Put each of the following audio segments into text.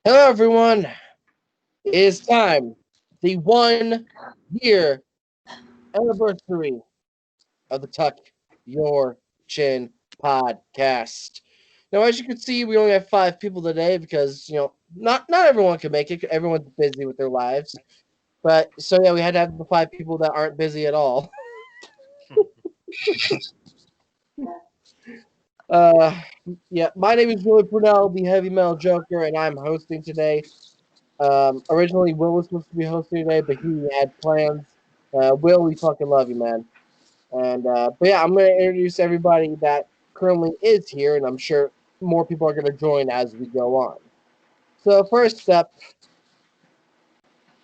Hello, everyone. It is time. The 1 year anniversary of the Tuck Your Chin podcast. Now, as you can see, we only have 5 people today because not everyone can make it. Everyone's busy with their lives. But so yeah, we had to have the 5 people that aren't busy at all. Uh, yeah, my name is Julian Purnell, the Heavy Metal Joker, and I'm hosting today. Originally, Will was supposed to be hosting today, but he had plans. Will, we fucking love you, man. And but yeah, I'm gonna introduce everybody that currently is here, and I'm sure more people are gonna join as we go on. So first up,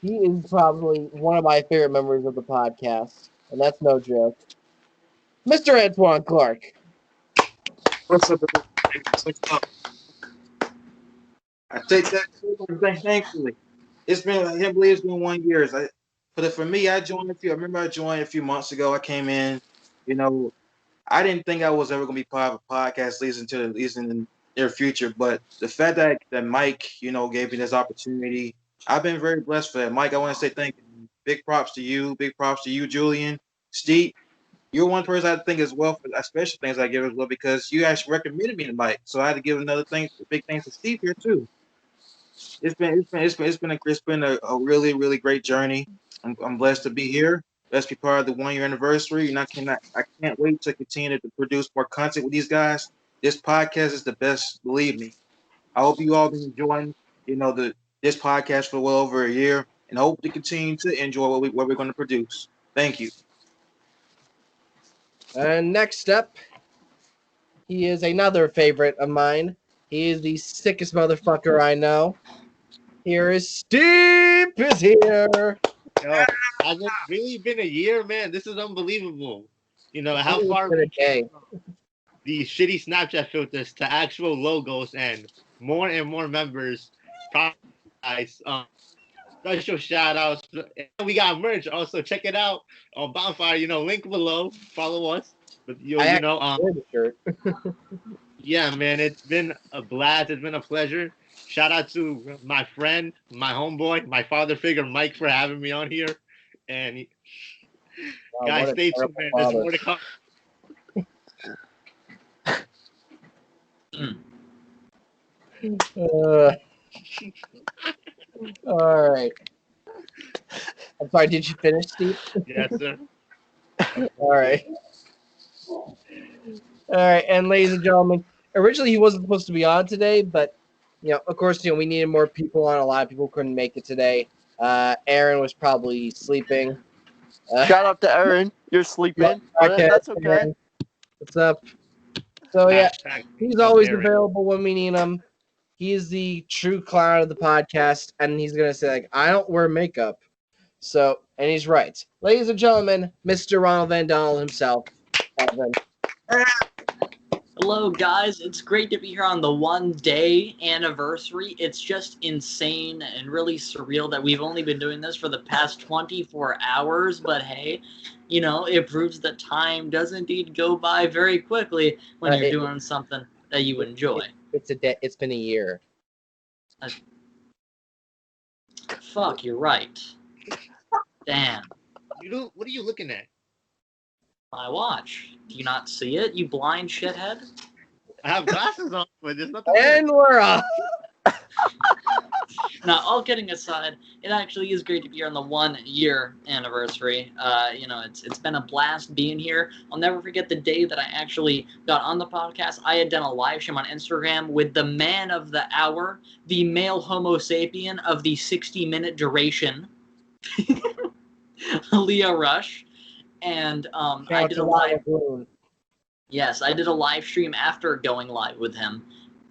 he is probably one of my favorite members of the podcast, and that's no joke, Mr. Antwan Clark. What's up, everybody? What's up? I take that thankfully. It's been I can't believe it's been 1 year. For me, I joined a few. I remember I joined a few months ago. I came in, you know, I didn't think I was ever gonna be part of a podcast at least in the near future. But the fact that Mike, gave me this opportunity, I've been very blessed for that. Mike, I want to say thank you. Big props to you. Big props to you, Julian. Steve, you're one person I think as well for special things I give as well because you actually recommended me to Mike. So I had to give another thing, big thanks to Steve here too. It's been a really great journey. I'm blessed to be here. Blessed to be part of the 1 year anniversary, and I can't wait to continue to produce more content with these guys. This podcast is the best, believe me. I hope you all been enjoying, this podcast for well over a year, and hope to continue to enjoy what we're going to produce. Thank you. And next up, he is another favorite of mine. He is the sickest motherfucker I know. Here is Steve is here. Yo, has it really been a year, man? This is unbelievable. How It's far been a we came day. from these shitty Snapchat filters to actual logos and more members. Guys, special shout outs. And we got merch. Also, check it out on Bonfire. Link below. Follow us. But I actually wore the shirt. yeah, man, it's been a blast. It's been a pleasure. Shout out to my friend, my homeboy, my father figure, Mike, for having me on here. And Wow, guys, what a stay tuned, terrible man. There's father. more to come. Uh, all right. I'm sorry. Did you finish, Steve? Yes, sir. All right. All right. And ladies and gentlemen, originally he wasn't supposed to be on today, but of course, we needed more people on. A lot of people couldn't make it today. Erin was probably sleeping. Shout out to Erin. You're sleeping, but Okay, that's okay. Erin, what's up? So yeah, Hashtag he's up always Erin. available when we need him. He's the true clown of the podcast, and he's gonna say like, "I don't wear makeup," so and he's right. Ladies and gentlemen, Mr. Ronald Van Donald himself, Evan. Hello, guys. It's great to be here on the 1 day anniversary. It's just insane and really surreal that we've only been doing this for the past 24 hours. But hey, it proves that time does indeed go by very quickly when you're doing something that you enjoy. It's a day. It's been a year. Fuck, you're right. Damn. What are you looking at? My watch. Do you not see it, you blind shithead? I have glasses on, but there's nothing. And we're off. Now, all kidding aside, it actually is great to be here on the 1 year anniversary. It's been a blast being here. I'll never forget the day that I actually got on the podcast. I had done a live stream on Instagram with the man of the hour, the male Homo sapien of the 60-minute duration, Leah Rush, and I did a live. Yes, I did a live stream after going live with him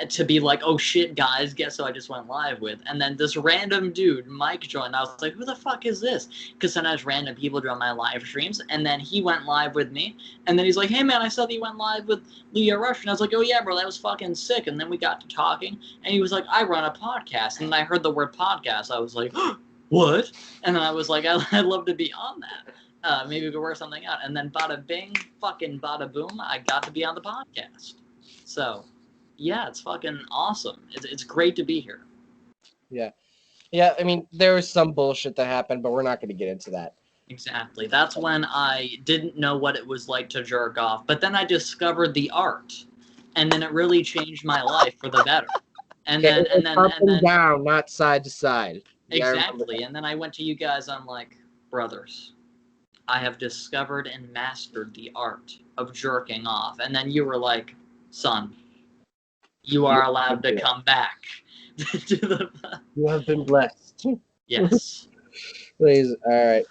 to be like, oh shit, guys, guess who I just went live with? And then this random dude, Mike, joined. I was like, who the fuck is this? Because sometimes random people join my live streams. And then he went live with me. And then he's like, hey, man, I saw that you went live with Leah Rush. And I was like, oh, yeah, bro, that was fucking sick. And then we got to talking. And he was like, I run a podcast. And then I heard the word podcast. I was like, what? And then I was like, I'd love to be on that. Maybe we could work something out. And then bada bing, fucking bada boom, I got to be on the podcast. So, yeah, it's fucking awesome. It's great to be here. Yeah. Yeah, I mean, there was some bullshit that happened, but we're not going to get into that. Exactly. That's when I didn't know what it was like to jerk off. But then I discovered the art, and then it really changed my life for the better. And Okay, then it's up and down, not side to side. exactly. And then I went to you guys. I'm like, brothers, I have discovered and mastered the art of jerking off. And then you were like, son, you are allowed to come back to the. You have been blessed. Yes. Please, all right.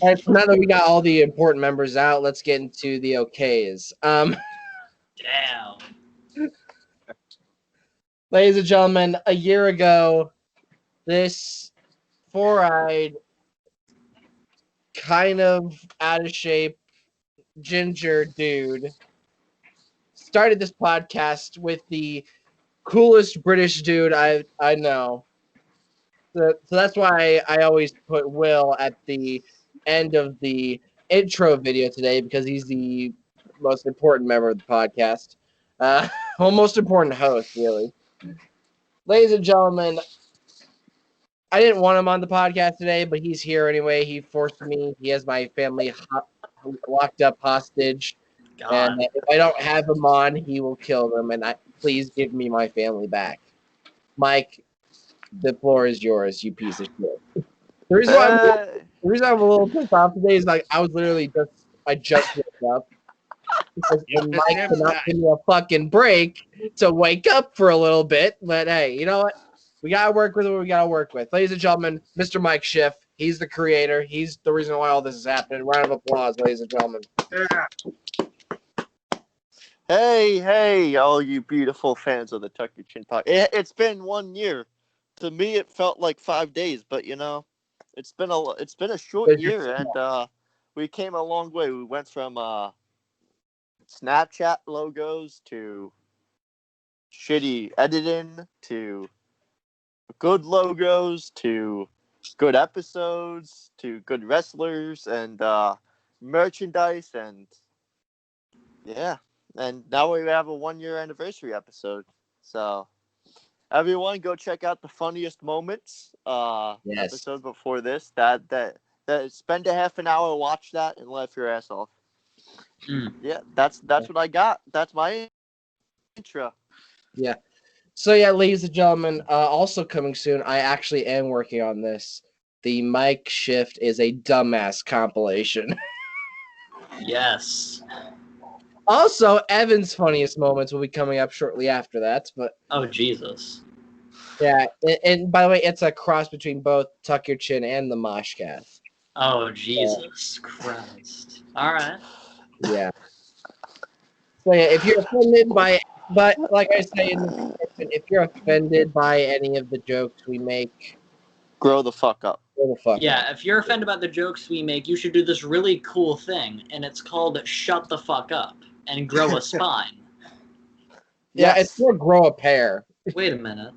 All right, so now that we got all the important members out, let's get into the okays. Damn. Ladies and gentlemen, a year ago, this four-eyed, kind of out of shape ginger dude started this podcast with the coolest British dude I know. So that's why I always put Will at the end of the intro video today, because he's the most important member of the podcast. Well, most important host, really. Ladies and gentlemen, I didn't want him on the podcast today, but he's here anyway. He forced me. He has my family locked up hostage. God. And if I don't have him on, he will kill them. And please give me my family back. Mike, the floor is yours, you piece of shit. The reason why I'm a little pissed off today is like I just woke up. Because Mike cannot give me a fucking break to wake up for a little bit. But hey, you know what? We gotta work with what we gotta work with. Ladies and gentlemen, Mr. Mike Schiff. He's the creator. He's the reason why all this is happening. Round of applause, ladies and gentlemen. Hey, all you beautiful fans of the Tuck Your Chin Pod. It's been 1 year. To me, it felt like 5 days, but it's been a short year, and we came a long way. We went from Snapchat logos to shitty editing to good logos to good episodes to good wrestlers and merchandise, and yeah. And now we have a 1 year anniversary episode. So everyone go check out the funniest moments episode before this. That spend a half an hour, watch that, and laugh your ass off. Yeah, that's what I got. That's my intro. Yeah. So yeah, ladies and gentlemen, also coming soon, I actually am working on this. The Mike Shift is a dumbass compilation. Yes. Also, Evan's funniest moments will be coming up shortly after that. But oh Jesus. Yeah, and by the way, it's a cross between both Tuck Your Chin and the Moshcast. Oh Jesus Christ! All right. Yeah. So yeah, if you're offended but like I say in the description, if you're offended by any of the jokes we make, grow the fuck up. Yeah, if you're offended by the jokes we make, you should do this really cool thing, and it's called "Shut the fuck up" and grow a spine. Yeah, it's more grow a pair. Wait a minute.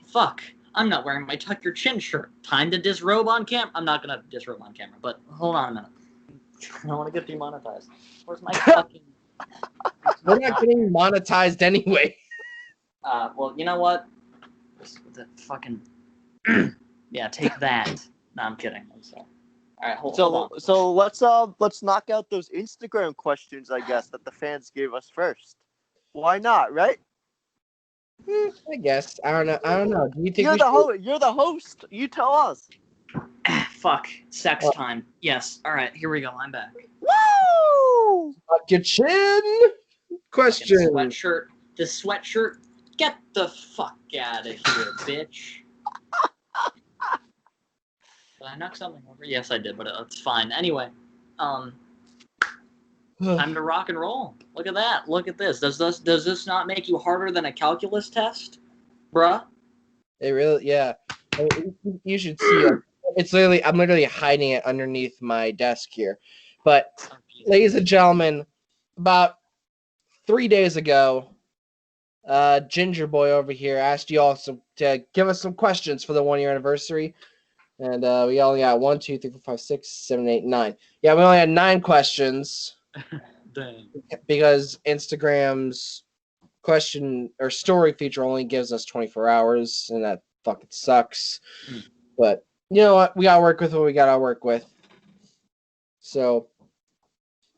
Fuck. I'm not wearing my Tuck Your Chin shirt. Time to disrobe on camera. I'm not gonna disrobe on camera, but hold on a minute. I don't want to get demonetized. Where's my fucking... We're not getting monetized anyway. Well, you know what? The fucking... yeah, take that. No, I'm kidding. I'm sorry. All right, hold on. So let's knock out those Instagram questions, I guess, that the fans gave us first. Why not, right? I guess. I don't know. Do you think you're the host? You tell us. Fuck. Sex time. Yes. All right. Here we go. I'm back. Woo! Tuck Your Chin. Question. Sweatshirt. The sweatshirt. Get the fuck out of here, bitch. Did I knock something over? Yes, I did, but it's fine. Anyway, time to rock and roll. Look at that. Look at this. Does this not make you harder than a calculus test, bruh? It really, yeah. I mean, you should see it. It's literally, I'm literally hiding it underneath my desk here. But, ladies and gentlemen, about 3 days ago, Ginger Boy over here asked you all to give us some questions for the 1 year anniversary. And we only got 1, 2, 3, 4, 5, 6, 7, 8, 9. Yeah, we only had 9 questions. Dang. Because Instagram's question or story feature only gives us 24 hours, and that fucking sucks. Hmm. But you know what? We gotta work with what we gotta work with. So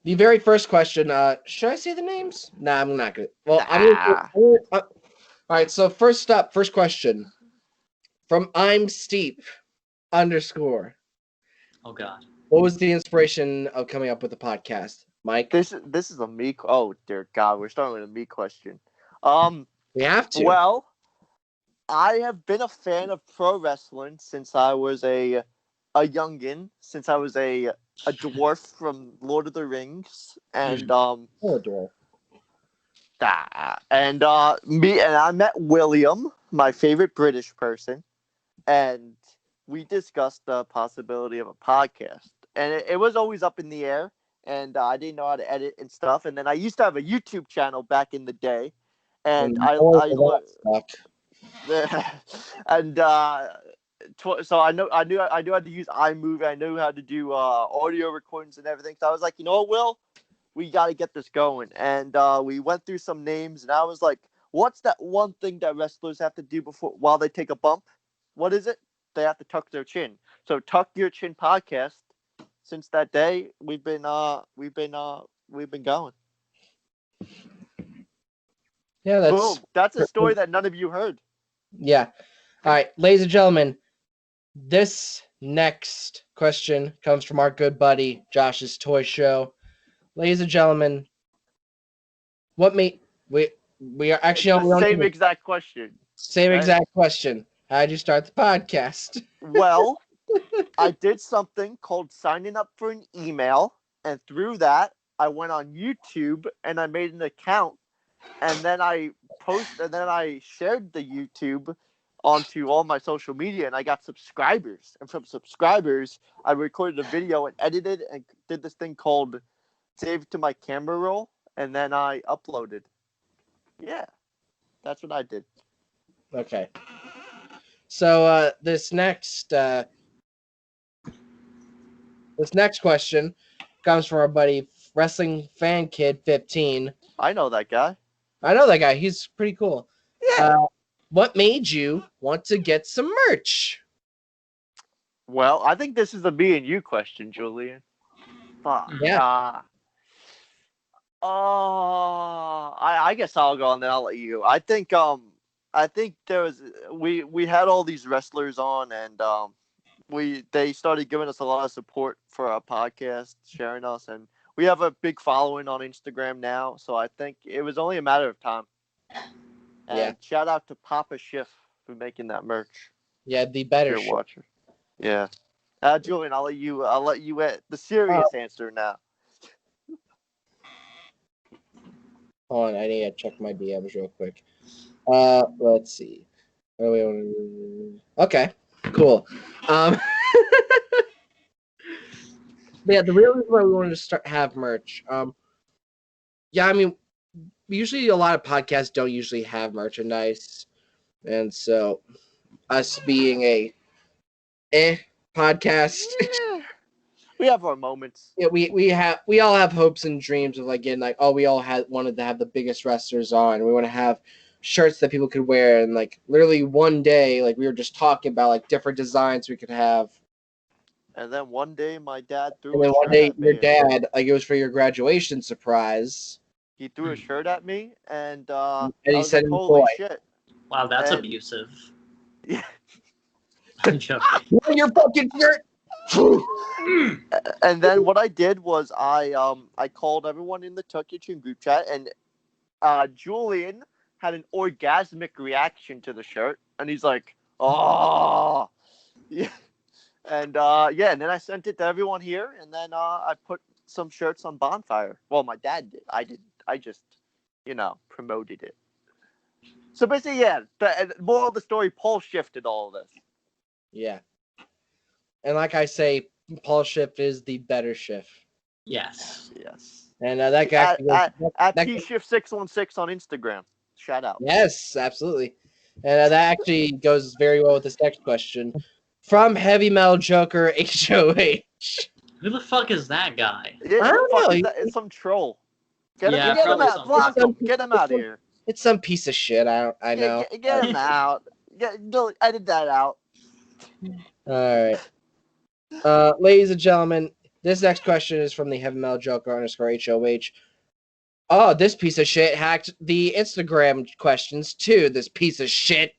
the very first question, should I say the names? Nah, I'm not gonna. Well, Nah. all right, so first up, first question from I'm Steep _ Oh God. What was the inspiration of coming up with the podcast, Mike? This is a me. Oh dear God, we're starting with a me question. We have to. Well, I have been a fan of pro wrestling since I was a youngin, since I was a dwarf from Lord of the Rings, and Oh, dwarf. I met William, my favorite British person, and we discussed the possibility of a podcast, and it was always up in the air, and I didn't know how to edit and stuff, and then I used to have a YouTube channel back in the day, and And more I of learned. that stuff. And so I knew how to use iMovie. I knew how to do audio recordings and everything. So I was like, you know what, Will, we got to get this going. And we went through some names, and I was like, what's that one thing that wrestlers have to do while they take a bump? What is it? They have to tuck their chin. So Tuck Your Chin podcast. Since that day, we've been going. Yeah, that's Boom. That's a story that none of you heard. yeah. All right, ladies and gentlemen, this next question comes from our good buddy Josh's Toy Show. Ladies and gentlemen, what made we are actually It's on the same exact question. same right? exact question. How did you start the podcast? Well, I did something called signing up for an email, and through that, I went on YouTube and I made an account, and then I shared the YouTube onto all my social media, and I got subscribers. And from subscribers, I recorded a video and edited and did this thing called save to my camera roll, and then I uploaded. Yeah, that's what I did. Okay. So this next question comes from our buddy Wrestling Fan Kid 15. I know that guy. I know that guy. He's pretty cool. Yeah. What made you want to get some merch? Well, I think this is a me and you question, Julian. Fuck. Yeah. I guess I'll go and then I'll let you. I think there was we had all these wrestlers on, and they started giving us a lot of support for our podcast, sharing us, and we have a big following on Instagram now. So I think it was only a matter of time. And Yeah. shout out to Papa Schiff for making that merch. Yeah, the better Dear shit. watcher. Yeah. Julian, I'll let you at the serious answer now. Hold on, I need to check my DMs real quick. Let's see. Okay, cool. Yeah, the real reason why we wanted to have merch. Yeah, I mean, usually a lot of podcasts don't usually have merchandise, and so us being a podcast. Yeah. We have our moments. Yeah, we all have hopes and dreams of like getting like, oh, we all wanted to have the biggest wrestlers on. We want to have shirts that people could wear, and like literally one day, like we were just talking about like different designs we could have. And then one day, my dad threw. And then one day, your dad, like it was for your graduation surprise. He threw a shirt at me, and he said, like, "Holy shit!" Wow, that's abusive. Yeah. I'm joking. Your fucking shirt. And then what I did was I called everyone in the Tuck Kitchen group chat, and Julian had an orgasmic reaction to the shirt, and he's like, "Oh, yeah." And and then I sent it to everyone here, and then I put some shirts on Bonfire. Well, my dad did. I didn't. I just, promoted it. So basically, yeah. The moral of the story: Paul shifted all of this. Yeah. And like I say, Paul Schiff is the better Schiff. Yes. Yes. And that guy at PShift616 on Instagram. Shout out. Yes, absolutely. And that actually goes very well with this next question. From Heavy Metal Joker HOH. Who the fuck is that guy? I don't know. It's some troll. Get him out. Block him. Get him out of here. It's some piece of shit. I know. Get him out. Edit that out. All right. Ladies and gentlemen, this next question is from the Heavy Metal Joker _HOH. Oh, this piece of shit hacked the Instagram questions too. This piece of shit.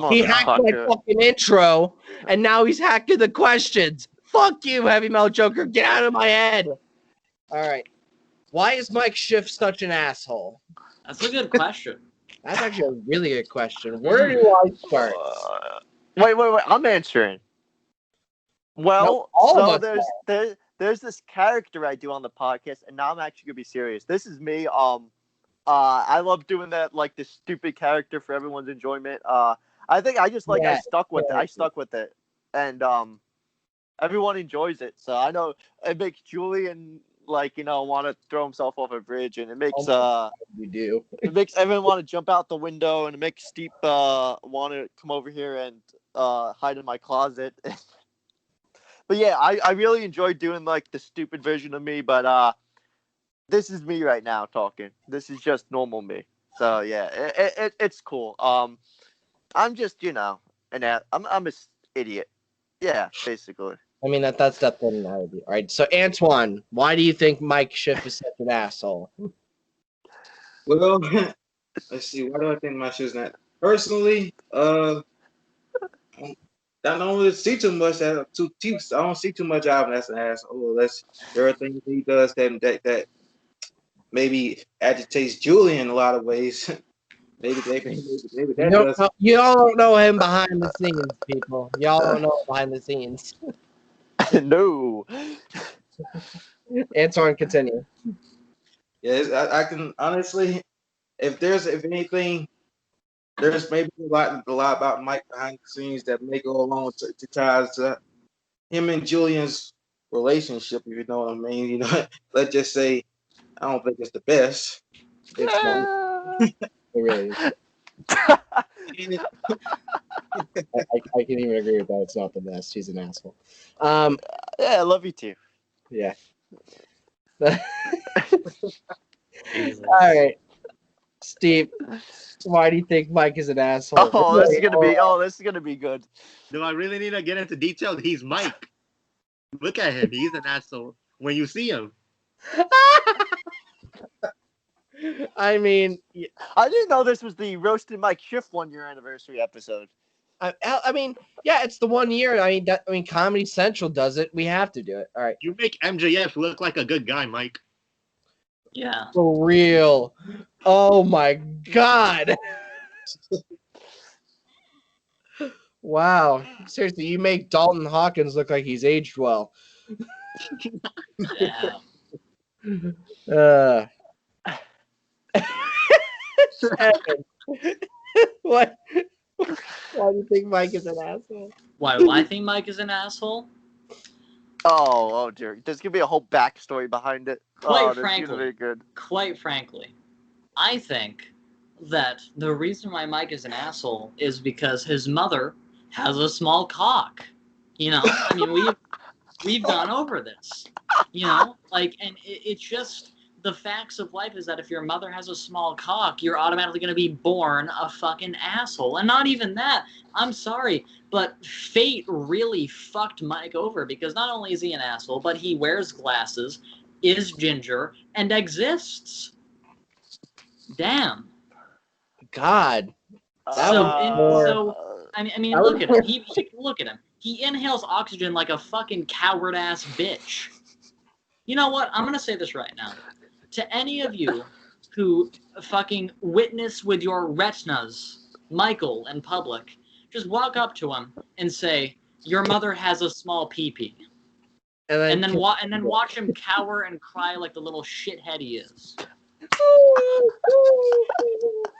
He hacked my fucking intro, and now he's hacking the questions. Fuck you, Heavy Metal Joker. Get out of my head. All right. Why is Mike Schiff such an asshole? That's a good question. That's actually a really good question. Where do I start? Wait. I'm answering. Well, no, so there's this character I do on the podcast, and now I'm actually gonna be serious. This is me. I love doing that, like this stupid character for everyone's enjoyment. I think I just I stuck with it. I stuck with it, and everyone enjoys it. So I know it makes Julian want to throw himself off a bridge, and it makes you do. It makes everyone want to jump out the window, and it makes Steep want to come over here and hide in my closet. But yeah, I really enjoy doing like the stupid version of me, but this is me right now talking. This is just normal me. So yeah, it's cool. I'm just I'm an idiot. Yeah, basically. I mean that's definitely how it be. All right. So Antwan, why do you think Mike Schiff is such an asshole? Well, let's see. Why do I think my shit's not? Personally, I don't really see too much. I don't see too much out of him as an asshole. There are things he does that maybe agitates Julian in a lot of ways. maybe that does. Y'all don't know him behind the scenes, people. Y'all don't know him behind the scenes. No. Antwan, continue. Yeah, I can honestly, if anything, there's maybe a lot about Mike behind the scenes that may go along to ties to him and Julian's relationship, if you know what I mean. Let's just say I don't think it's the best. It's not. It really is. I can even agree with that. It's not the best. He's an asshole. Yeah, I love you too. Yeah. All right, Steve. Why do you think Mike is an asshole? This is gonna be good. Do I really need to get into detail? He's Mike. Look at him. He's an asshole when you see him. I mean, I didn't know this was the Roasted Mike Schiff 1 year anniversary episode. I mean, yeah, it's the 1 year. I mean, Comedy Central does it. We have to do it. All right. You make MJF look like a good guy, Mike. Yeah. For real. Oh my God. Wow. Seriously, you make Dalton Hawkins look like he's aged well. Yeah. What? Why do you think Mike is an asshole? Why do I think Mike is an asshole? Oh dear. There's gonna be a whole backstory behind it. Quite frankly, I think that the reason why Mike is an asshole is because his mother has a small cock. I mean, we've gone over this. And it's just the facts of life is that if your mother has a small cock, you're automatically going to be born a fucking asshole. And not even that. I'm sorry, but fate really fucked Mike over because not only is he an asshole, but he wears glasses, is ginger, and exists. Damn. God. I mean, look at him. Look at him. He inhales oxygen like a fucking coward ass bitch. You know what? I'm gonna say this right now. To any of you who fucking witness with your retinas Michael in public, just walk up to him and say, "Your mother has a small pee-pee," and then watch him cower and cry like the little shithead he is.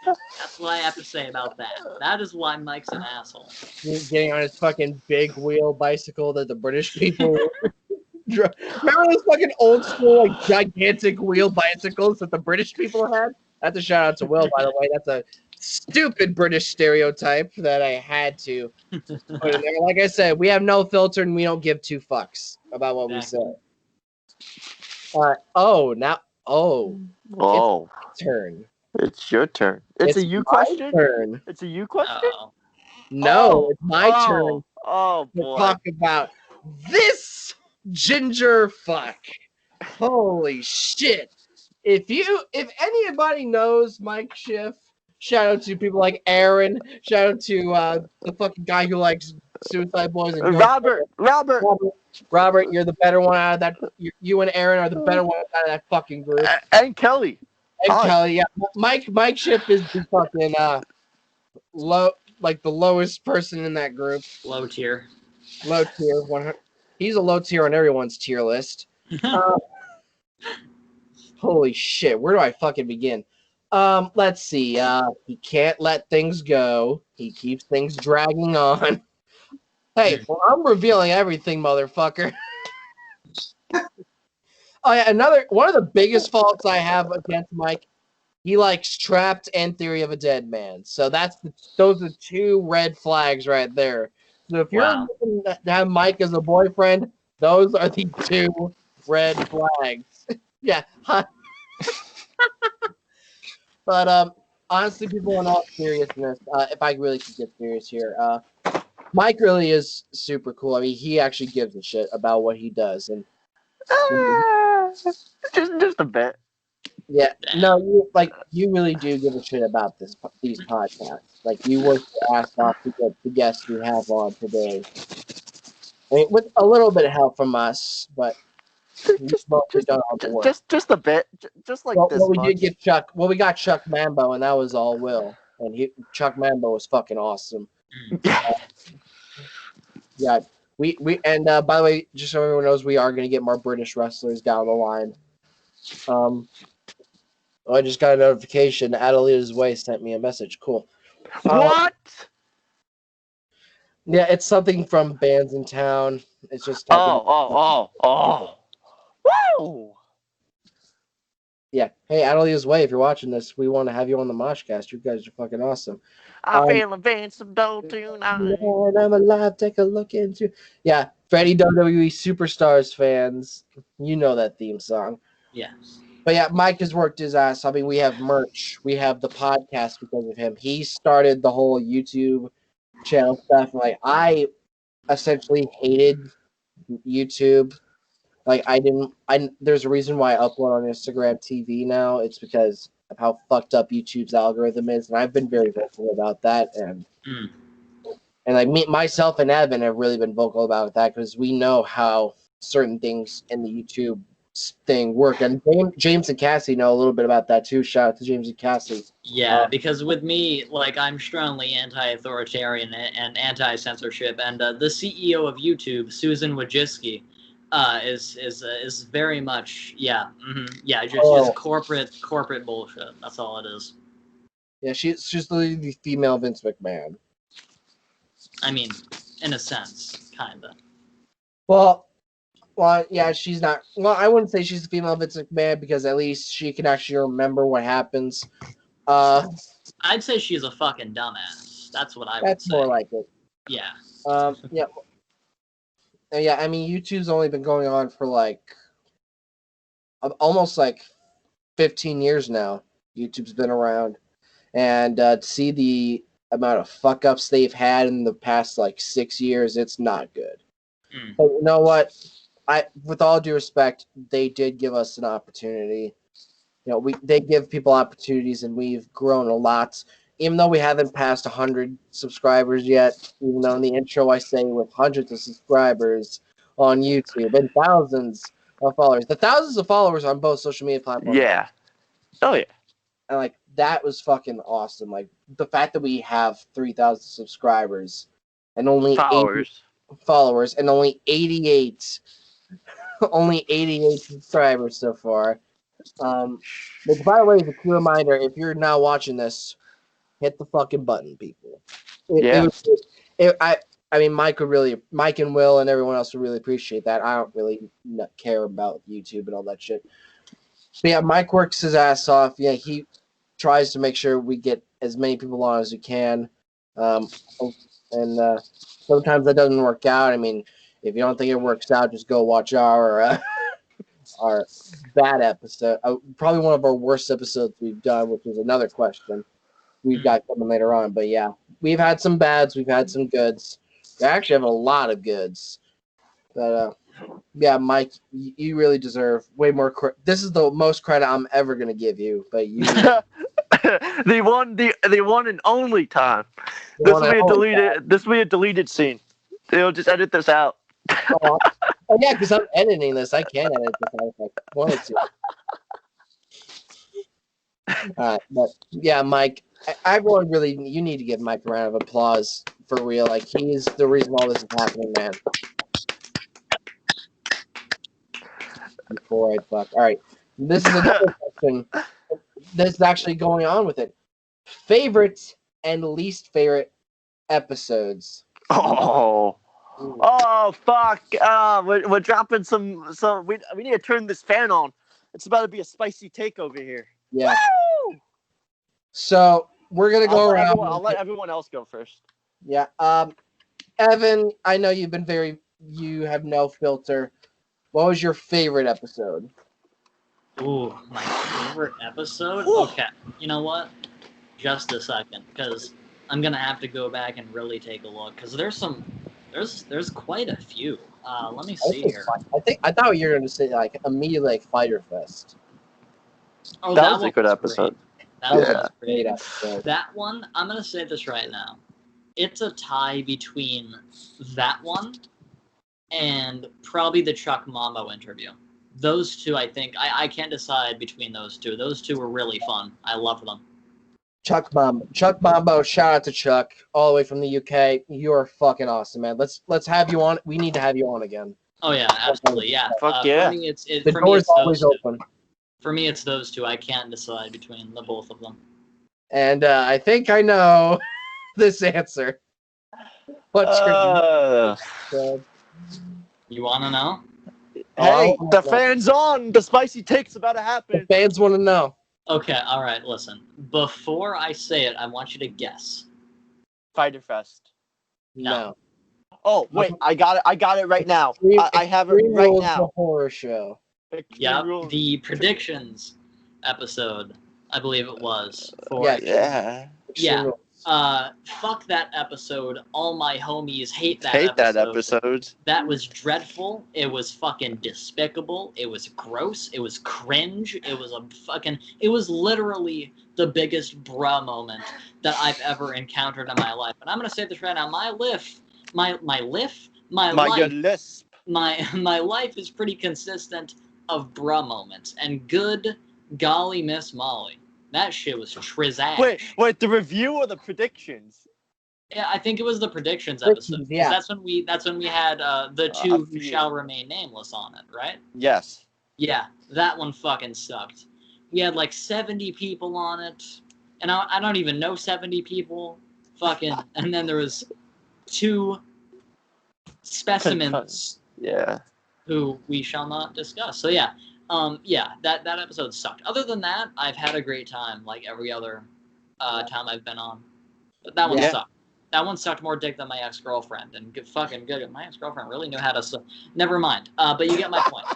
That's what I have to say about that. That is why Mike's an asshole. He's getting on his fucking big wheel bicycle that the British people remember those fucking old school, like, gigantic wheel bicycles that the British people had? That's a shout out to Will, by the way. That's a stupid British stereotype that I had to put in there. Like I said, we have no filter and we don't give two fucks about what we say. All right. It's my turn. It's your turn. It's a you my question? turn. It's a you question? Oh, No, it's my turn Oh to boy. talk about this ginger fuck. Holy shit. If anybody knows Mike Schiff, shout out to people like Erin, shout out to the fucking guy who likes Suicide Boys and Ghost. Robert. Robert, you're the better one out of that. You and Erin are the better ones out of that fucking group. And Kelly. And Hi. Kelly, yeah, Mike Schiff is the fucking low, like the lowest person in that group. low tier. Low tier, 100. He's a low tier on everyone's tier list. Holy shit, where do I fucking begin? Let's see. He can't let things go. He keeps things dragging on. Hey, well, I'm revealing everything, motherfucker. Oh yeah, one of the biggest faults I have against Mike, he likes Trapped and Theory of a Dead Man. So those are two red flags right there. So if you're Wow. looking to have Mike as a boyfriend, those are the two red flags. Yeah. But honestly, people, in all seriousness, if I really could get serious here, Mike really is super cool. I mean, he actually gives a shit about what he does, and Just a bit. yeah, no, you really do give a shit about these podcasts. Like you work your ass off to get the guests we have on today. I mean, with a little bit of help from us, but we've mostly done all the work. Just a bit. Just like this Well, we much. did get Chuck. Well, we got Chuck Mambo, and that was all Will. And Chuck Mambo was fucking awesome. Yeah, we and by the way, just so everyone knows, we are going to get more British wrestlers down the line. I just got a notification. Adelita's Way sent me a message. Cool. What? Yeah, it's something from Bands in Town. It's just Oh. Woo! Yeah. Hey, Adelita's Way, if you're watching this, we want to have you on the Moshcast. You guys are fucking awesome. I feel invincible tonight. Lord, I'm alive. Take a look into. Yeah, for any WWE Superstars fans, you know that theme song. Yes. But yeah, Mike has worked his ass. I mean, we have merch. We have the podcast because of him. He started the whole YouTube channel stuff. Like, I essentially hated YouTube. Like, there's a reason why I upload on Instagram TV now. It's because of how fucked up YouTube's algorithm is. And I've been very vocal about that. And like myself and Evan have really been vocal about that because we know how certain things in the YouTube thing work. And James and Cassie know a little bit about that too. Shout out to James and Cassie. Yeah, because with me, like, I'm strongly anti-authoritarian and anti-censorship, and the CEO of YouTube, Susan Wojcicki, is very much just corporate bullshit. That's all it is. Yeah, she's the female Vince McMahon. I mean, in a sense, kinda. Well, yeah, she's not. Well, I wouldn't say she's the female Vince McMahon because at least she can actually remember what happens. I'd say she's a fucking dumbass. That's what I would say. That's more like it. Yeah. Yeah. Yeah, I mean, YouTube's only been going on for like almost like 15 years now. YouTube's been around, and to see the amount of fuck ups they've had in the past like 6 years, it's not good. But you know what? With all due respect, they did give us an opportunity. You know, they give people opportunities, and we've grown a lot. Even though we haven't passed 100 subscribers yet, even though in the intro I say with hundreds of subscribers on YouTube and thousands of followers, the thousands of followers on both social media platforms. Yeah. Oh yeah. And like that was fucking awesome. Like the fact that we have 3,000 subscribers and only 80 followers and only 88 subscribers so far. Which, by the way, is a cool reminder. If you're now watching this, hit the fucking button, people. I mean, Mike and Will and everyone else would really appreciate that. I don't really care about YouTube and all that shit. But yeah, Mike works his ass off. Yeah, he tries to make sure we get as many people on as we can. And sometimes that doesn't work out. I mean, if you don't think it works out, just go watch our our bad episode. Probably one of our worst episodes we've done, which is another question we've got coming later on. But yeah, we've had some bads, we've had some goods. We actually have a lot of goods. But yeah, Mike, you really deserve way more credit. This is the most credit I'm ever going to give you. But you. the one and only time. The This one will I be a always deleted. This will be a deleted scene. They'll just edit this out. Oh, yeah, because I'm editing this. I can edit this out if I wanted to. All right, but yeah, Mike, I really, really, you need to give Mike a round of applause for real. Like, he's the reason all this is happening, man. Before I fuck. All right, this is another question. This is actually going on with it. Favorite and least favorite episodes. Oh. Oh fuck! We're dropping some. We need to turn this fan on. It's about to be a spicy take over here. Yeah. Woo! So we're gonna go around. I'll let everyone else go first. Yeah. Evan, I know you've been you have no filter. What was your favorite episode? Ooh, my favorite episode? Ooh. Okay, you know what? Just a second, because I'm gonna have to go back and really take a look, because there's quite a few. Let me see here. I thought you were going to say like immediately like Fighter Fest. Oh, that was a one good was episode. Great. That Yeah. was great. Great episode. That one, I'm gonna say this right now. It's a tie between that one and probably the Chuck Mambo interview. Those two, I think, I can't decide between those two. Those two were really fun. I loved them. Chuck Mambo, shout out to Chuck, all the way from the UK. You are fucking awesome, man. Let's have you on. We need to have you on again. Oh yeah, absolutely, yeah. Fuck yeah. For me, The door's always open. For me, it's those two. I can't decide between the both of them. And I think I know this answer. What's your You want to know? Hey, the fan's on. The spicy take's about to happen. The fans want to know. Okay, all right. Listen, before I say it, I want you to guess. Fighter Fest. No. Oh wait, I got it right now. I have it Extreme right Rules, now. The horror show. Yeah, the predictions episode, I believe it was. For Yeah. Yeah. Fuck that episode. All my homies hate that episode. That was dreadful. It was fucking despicable. It was gross. It was cringe. It was literally the biggest bruh moment that I've ever encountered in my life. And I'm gonna say this right now. My life is pretty consistent of bruh moments. And good golly Miss Molly. That shit was trizash. Wait, the review or the predictions? Yeah, I think it was the predictions episode. Yeah. That's when we had the two who shall remain nameless on it, right? Yes. Yeah, that one fucking sucked. We had like 70 people on it, and I don't even know 70 people. Fucking, and then there was 2 specimens. Yeah. Who we shall not discuss. So yeah. That episode sucked. Other than that, I've had a great time, like every other time I've been on. But that one sucked. That one sucked more dick than my ex-girlfriend, and fucking good. My ex-girlfriend really knew how to suck. Never mind. But you get my point.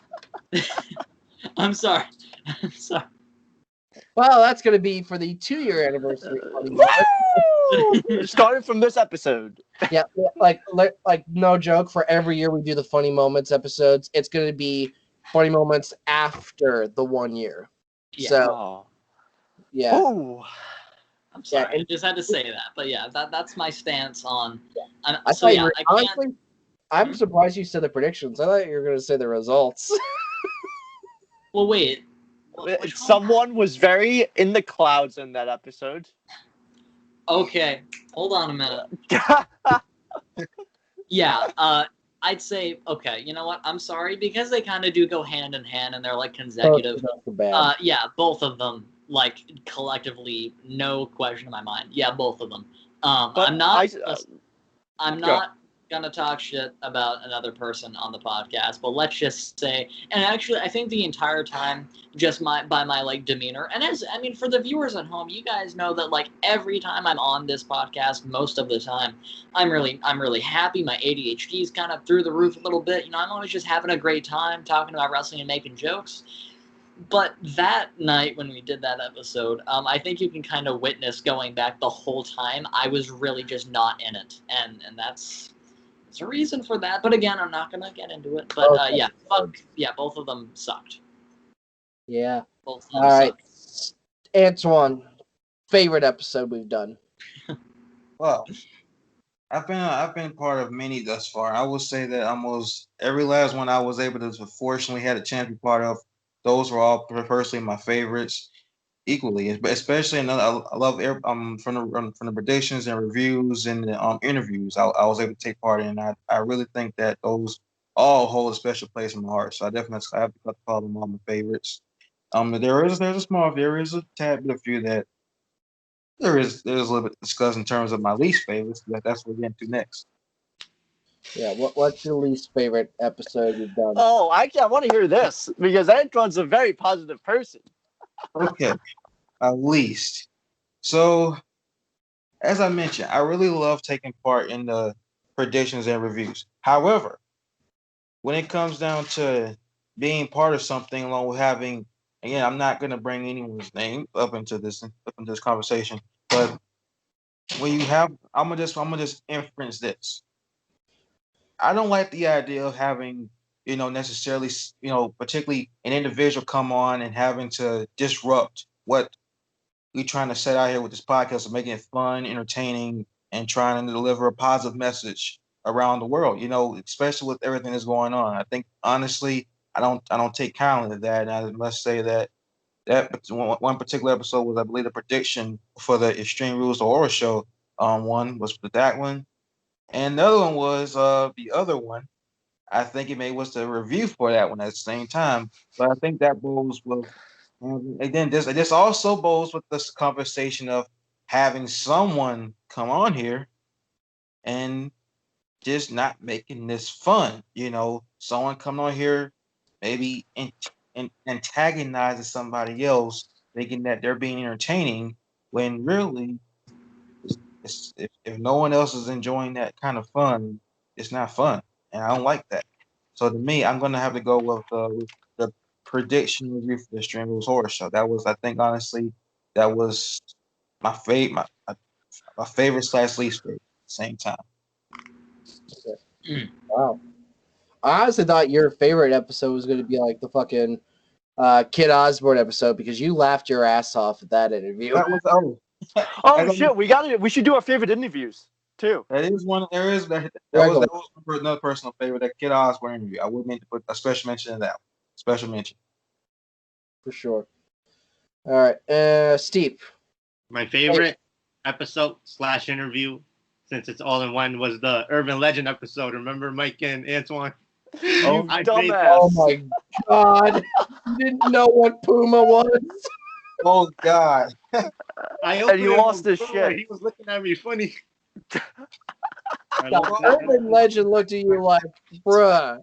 I'm sorry. Well, that's gonna be for the 2-year anniversary. Starting from this episode. Yeah, like no joke. For every year we do the funny moments episodes, it's gonna be funny moments after the 1 year. Yeah. So, yeah. Ooh. I'm sorry. I just had to say that. But yeah, that's my stance on. Honestly, I'm surprised you said the predictions. I thought you were going to say the results. Well, wait. Someone was very in the clouds in that episode. Okay, hold on a minute. Yeah, I'd say, okay, you know what? I'm sorry, because they kind of do go hand in hand and they're like consecutive. Yeah, both of them, like collectively, no question in my mind. Yeah, both of them. I'm not gonna talk shit about another person on the podcast, but let's just say, and actually, I think the entire time, just by my like demeanor, and as I mean, for the viewers at home, you guys know that like every time I'm on this podcast, most of the time, I'm really happy. My ADHD is kind of through the roof a little bit. You know, I'm always just having a great time talking about wrestling and making jokes. But that night when we did that episode, I think you can kind of witness going back the whole time. I was really just not in it, and that's there's a reason for that. But again, I'm not gonna get into it. But Okay. yeah, both of them sucked. Yeah. Both of All them right. sucked. Antwan, favorite episode we've done. Well, I've been part of many thus far. I will say that almost every last one I was able to fortunately had a chance to be part of. Those were all personally my favorites equally, especially I love from the predictions and reviews and the interviews I was able to take part in. I really think that those all hold a special place in my heart. So I have to call them all my favorites. There is a tad bit of few that there's a little bit to discuss in terms of my least favorites. That's what we're getting to next. Yeah. What's your least favorite episode you've done? Oh, I want to hear this because Antwan's a very positive person. Okay, at least. So as I mentioned, I really love taking part in the predictions and reviews. However, when it comes down to being part of something along with having, again, I'm not going to bring anyone's name up into this conversation, but when you have, I'm gonna just inference this. I don't like the idea of having, necessarily, particularly an individual come on and having to disrupt what we're trying to set out here with this podcast of making it fun, entertaining, and trying to deliver a positive message around the world. Especially with everything that's going on. I think honestly, I don't take kindly to that, and I must say that one particular episode was, I believe, the prediction for the Extreme Rules of Horror show. One was for that one, and the other one was the other one. I think it may was the review for that one at the same time. But I think that goes with, and then this also goes with this conversation of having someone come on here and just not making this fun. Someone coming on here maybe antagonizing somebody else, thinking that they're being entertaining when really, if no one else is enjoying that kind of fun, it's not fun, and I don't like that. So to me, I'm gonna have to go with the prediction review for the Extreme Rules Horror Show. That was, I think, honestly, that was my favorite, my favorite / least favorite at the same time. Wow. I honestly thought your favorite episode was going to be like the fucking Kid Osborne episode because you laughed your ass off at that interview. That was Oh shit, we should do our favorite interviews too. that is one. There is Regular. that was another personal favorite. That Kid Osborne interview. I would mean to put a special mention in that one. Special mention. For sure. All right. Steve. My favorite episode / interview, since it's all in one, was the Urban Legend episode. Remember Mike and Antwan? You I dumbass. Oh my god. You didn't know what Puma was? Oh God. And he lost his shit. He was looking at me funny. I The love that. Urban Legend looked at you like, bruh.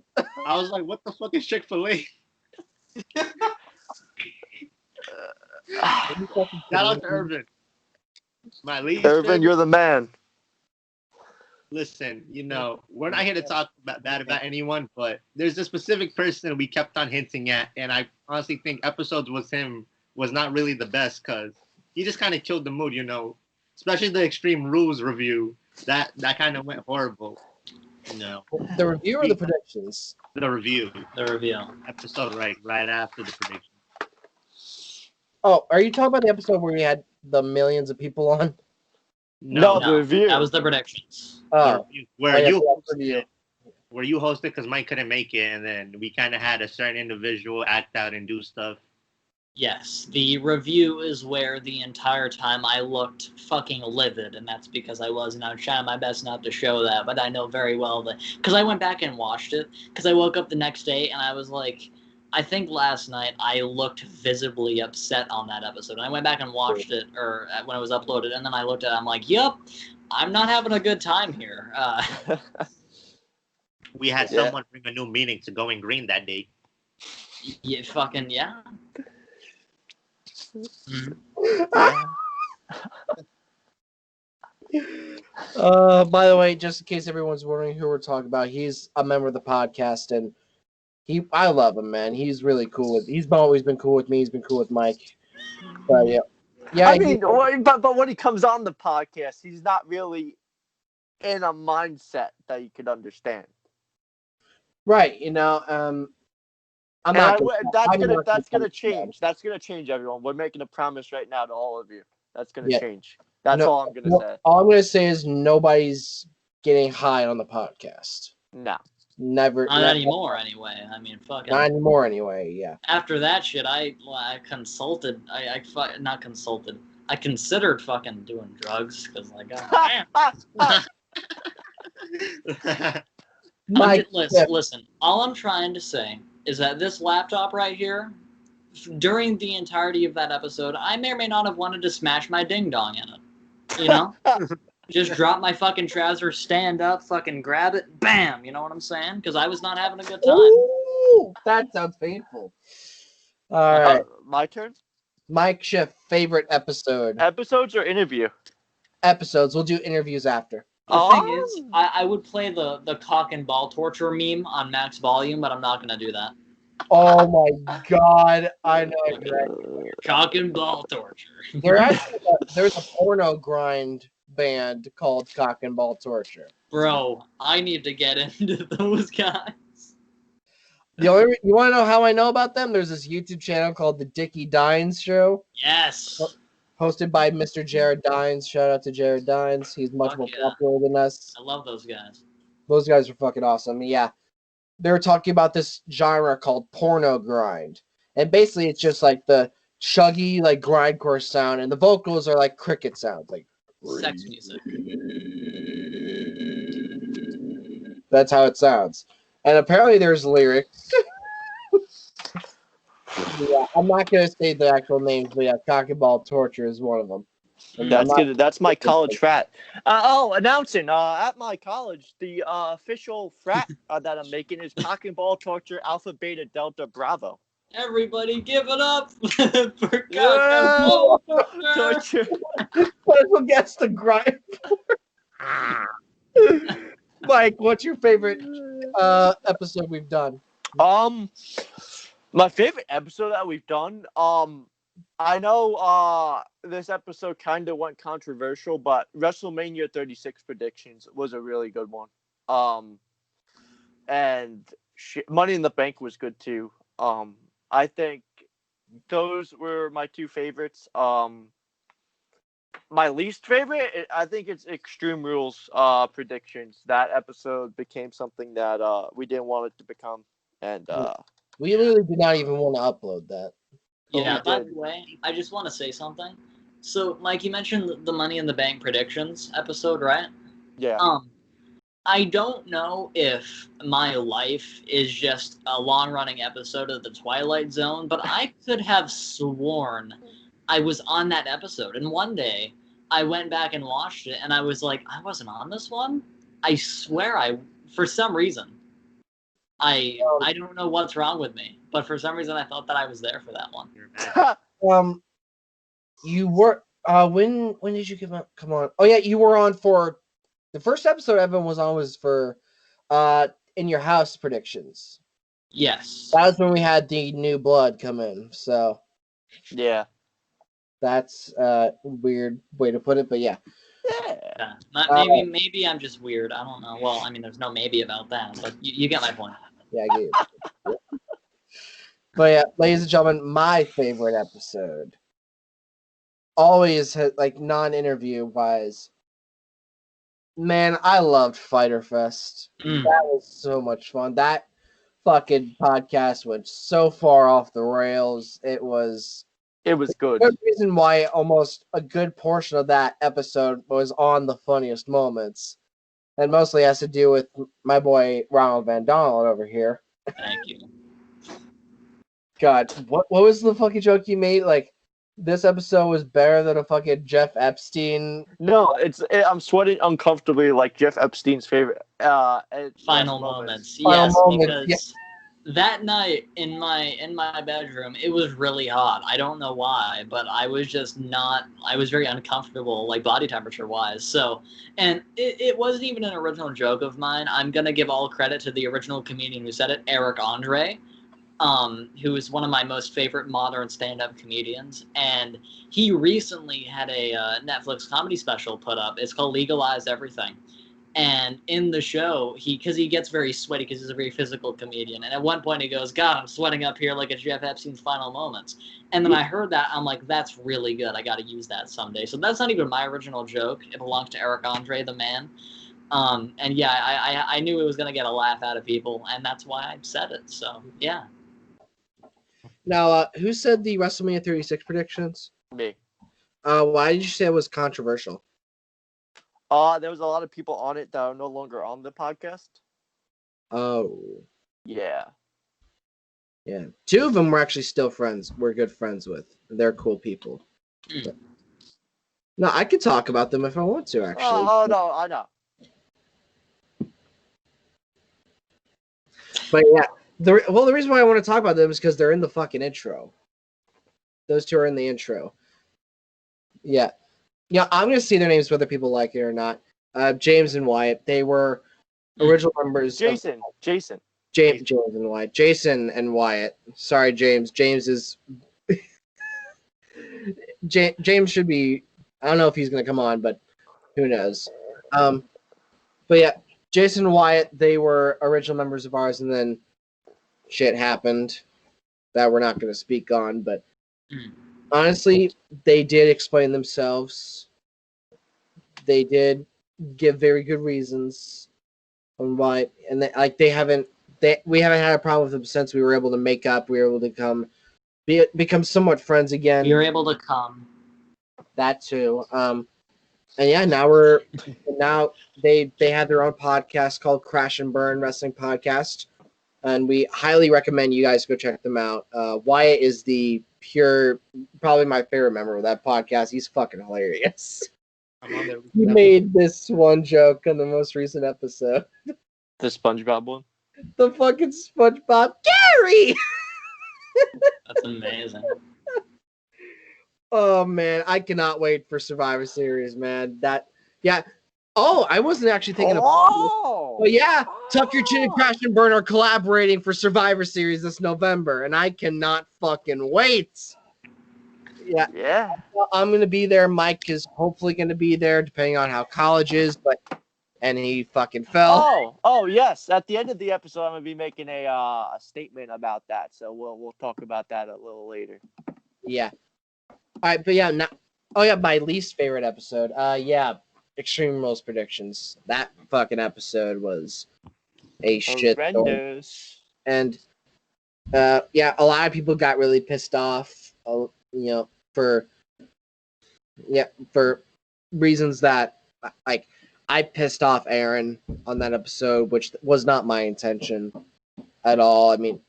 I was like, what the fuck is Chick-fil-A? Shout out to Urban. My least Irvin, favorite- you're the man. Listen, we're not here to talk bad about anyone, but there's a specific person we kept on hinting at, and I honestly think episodes with him was not really the best because he just kind of killed the mood, especially the Extreme Rules review. That kind of went horrible. The review or the predictions? The review. The review. Episode right after the prediction. Oh, are you talking about the episode where we had the millions of people on? No, the review. That was the predictions. Oh, Where yeah, you that's review. hosted because Mike couldn't make it, and then we kind of had a certain individual act out and do stuff. Yes, the review is where the entire time I looked fucking livid, and that's because I was, and I was trying my best not to show that, but I know very well that, because I went back and watched it, because I woke up the next day, and I was like, I think last night I looked visibly upset on that episode, and I went back and watched it, or when it was uploaded, and then I looked at it, I'm like, yep, I'm not having a good time here. We had someone bring a new meaning to going green that day. Yeah, fucking yeah. Mhm. By the way, just in case everyone's wondering who we're talking about, he's a member of the podcast, and I love him, man. He's really cool. He's always been cool with me. He's been cool with Mike. But yeah. I mean, but when he comes on the podcast, he's not really in a mindset that you could understand. Right. I'm not. That's gonna change. That's gonna change, everyone. We're making a promise right now to all of you. That's gonna change. That's all I'm gonna say. All I'm gonna say is nobody's getting high on the podcast. No. Never. Not anymore, anyway. I mean, fucking. Not anymore, anyway. Yeah. After that shit, I consulted. Not consulted. I considered fucking doing drugs because, like, Mike, listen. All I'm trying to say is that this laptop right here, during the entirety of that episode, I may or may not have wanted to smash my ding dong in it. You know. Just drop my fucking trousers, stand up, fucking grab it, bam! You know what I'm saying? Because I was not having a good time. Ooh, that sounds painful. All right. My turn? Mike's your favorite episode? Episodes or interview? Episodes. We'll do interviews after. The thing is, I would play the cock and ball torture meme on max volume, but I'm not going to do that. Oh my god. I know exactly. Cock and ball torture. There's a porno grind band called Cock and Ball Torture. Bro, I need to get into those guys. You want to know how I know about them? There's this YouTube channel called The Dickie Dines Show. Yes. Hosted by Mr. Jared Dines. Shout out to Jared Dines. He's much more popular than us. I love those guys. Those guys are fucking awesome. Yeah. They were talking about this genre called porno grind. And basically it's just like the chuggy, like grindcore sound, and the vocals are like cricket sounds, like sex music. That's how it sounds. And apparently there's lyrics. Yeah, I'm not going to say the actual names, but yeah, Cock and Ball Torture is one of them. That's my college frat. Announcing at my college, the official frat that I'm making is Cock and Ball Torture Alpha Beta Delta Bravo. Everybody give it up for Cock and Ball Torture. Special guest to grind. Mike, what's your favorite episode we've done? My favorite episode that we've done, I know this episode kind of went controversial, but WrestleMania 36 predictions was a really good one. And Money in the Bank was good too. I think those were my two favorites. My least favorite, I think it's Extreme Rules predictions. That episode became something that we didn't want it to become. And we literally did not even want to upload that. Yeah, by the way, I just want to say something. So, Mike, you mentioned the Money in the Bank predictions episode, right? Yeah. I don't know if my life is just a long-running episode of The Twilight Zone, but I could have sworn I was on that episode. And one day, I went back and watched it, and I was like, I wasn't on this one? I swear for some reason. I don't know what's wrong with me, but for some reason I thought that I was there for that one. You were when did you come on? Oh yeah, you were on for the first episode Evan was on was for In Your House predictions. Yes. That was when we had the new blood come in, so yeah. That's a weird way to put it, but yeah. Yeah. Maybe I'm just weird. I don't know. Well, I mean, there's no maybe about that, but you get my point. Yeah, I get it. But yeah, ladies and gentlemen, my favorite episode, always like non-interview wise. Man, I loved Fighter Fest. That was so much fun. That fucking podcast went so far off the rails. It was good. The reason why almost a good portion of that episode was on the funniest moments. And mostly has to do with my boy Ronald Van Donald over here. Thank you. God, what was the fucking joke you made? Like, This episode was better than a fucking Jeff Epstein. No, I'm sweating uncomfortably like Jeff Epstein's favorite Final last moments. Final Yes, moments, because that night in my bedroom, it was really hot. I don't know why, but I was just not. I was very uncomfortable, like body temperature wise. So, and it wasn't even an original joke of mine. I'm gonna give all credit to the original comedian who said it, Eric Andre, who is one of my most favorite modern stand-up comedians, and he recently had a Netflix comedy special put up. It's called Legalize Everything. And in the show, because he gets very sweaty because he's a very physical comedian. And at one point he goes, God, I'm sweating up here like it's Jeff Epstein's final moments. And then I heard that. I'm like, that's really good. I got to use that someday. So that's not even my original joke. It belongs to Eric Andre, the man. And yeah, I knew it was going to get a laugh out of people. And that's why I said it. So, yeah. Now, who said the WrestleMania 36 predictions? Me. Why did you say it was controversial? There was a lot of people on it that are no longer on the podcast. Oh. Yeah. Yeah. 2 of them were actually still friends. We're good friends with. They're cool people. But, no, I could talk about them if I want to, actually. Oh, no, I know. But yeah. The reason why I want to talk about them is because they're in the fucking intro. Those 2 are in the intro. Yeah. Yeah, I'm going to say their names whether people like it or not. James and Wyatt. They were original members. Jason. James and Wyatt. Jason and Wyatt. Sorry, James. James is... James should be... I don't know if he's going to come on, but who knows. But yeah, Jason and Wyatt, they were original members of ours, and then shit happened that we're not going to speak on, but honestly, they did explain themselves. They did give very good reasons on why, and we haven't had a problem with them since we were able to make up. We were able to become somewhat friends again. We were able to come. That too. And yeah, now they have their own podcast called Crash and Burn Wrestling Podcast, and we highly recommend you guys go check them out. Wyatt is probably my favorite member of that podcast. He's fucking hilarious. He made this one joke on the most recent episode. The SpongeBob one? The fucking SpongeBob Gary! That's amazing. Oh, man. I cannot wait for Survivor Series, man. Oh, I wasn't actually thinking of... But yeah, Tuck Your Chin and Crash and Burn are collaborating for Survivor Series this November, and I cannot fucking wait. Yeah. I'm going to be there. Mike is hopefully going to be there, depending on how college is, and he fucking fell. Oh, yes. At the end of the episode, I'm going to be making a statement about that, so we'll talk about that a little later. Yeah. All right, but yeah, my least favorite episode. Extreme Rules predictions. That fucking episode was a shit. Horrendous. And a lot of people got really pissed off. For reasons that I pissed off Erin on that episode, which was not my intention at all. I mean,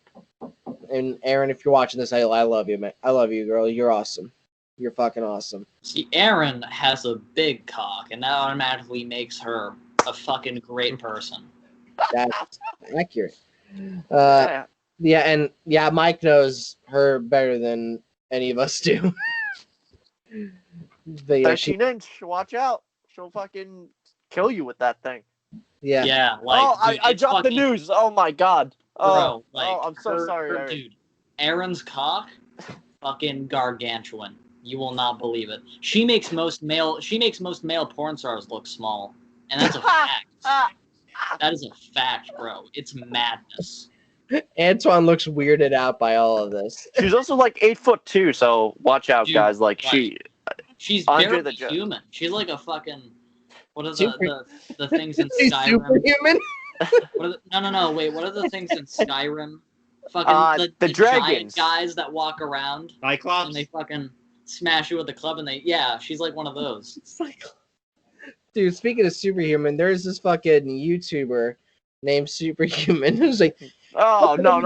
and Erin, if you're watching this, I love you, man. I love you, girl. You're awesome. You're fucking awesome. See, Erin has a big cock, and that automatically makes her a fucking great person. That's accurate. Mike knows her better than any of us do. But 13-inch, watch out. She'll fucking kill you with that thing. Yeah. Yeah, dude, I dropped the news. Oh my god. Bro, I'm so sorry, Erin. Dude, Erin's cock, fucking gargantuan. You will not believe it. She makes most male porn stars look small. And that's a fact. That is a fact, bro. It's madness. Antwan looks weirded out by all of this. She's also like 8'2", so watch out, Dude, Guys. She's Andre barely the human. She's like a fucking... What are the things in She's Skyrim? superhuman? No. Wait, what are the things in Skyrim? Fucking the dragons. Giant guys that walk around. Cyclops? And they fucking smash you with the club and she's like one of those. Dude, speaking of superhuman, there's this fucking YouTuber named Superhuman who's like, Oh no.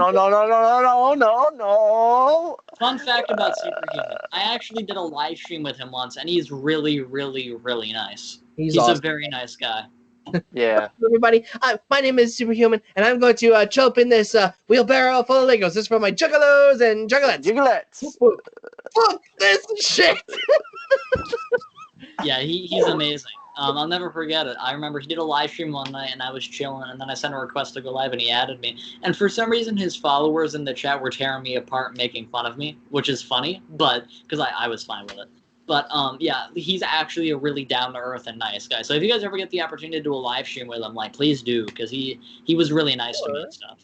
Fun fact about Superhuman: I actually did a live stream with him once, and he's really, really, really nice. He's awesome. a very nice guy. Yeah. Everybody, my name is Superhuman, and I'm going to chop in this wheelbarrow full of Legos. This is for my juggalos and juggalettes. Jigglettes. Fuck this shit. Yeah, he's amazing. I'll never forget it. I remember he did a live stream one night, and I was chilling, and then I sent a request to go live, and he added me. And for some reason, his followers in the chat were tearing me apart, making fun of me, which is funny, but because I was fine with it. But yeah, he's actually a really down to earth and nice guy. So if you guys ever get the opportunity to do a live stream with him, like please do, because he was really nice to me and stuff.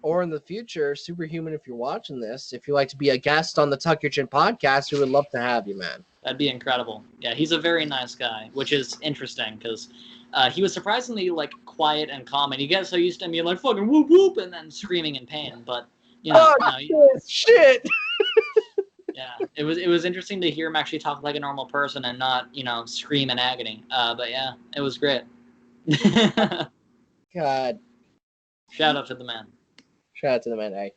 Or in the future, Superhuman, if you're watching this, if you'd like to be a guest on the Tuck Your Chin podcast, we would love to have you, man. That'd be incredible. Yeah, he's a very nice guy, which is interesting because he was surprisingly like quiet and calm, and you get so used to him being like fucking whoop whoop and then screaming in pain. But you know, shit. Yeah, it was interesting to hear him actually talk like a normal person and not scream in agony. But yeah, it was great. God. Shout out to the man. Shout out to the man. All right.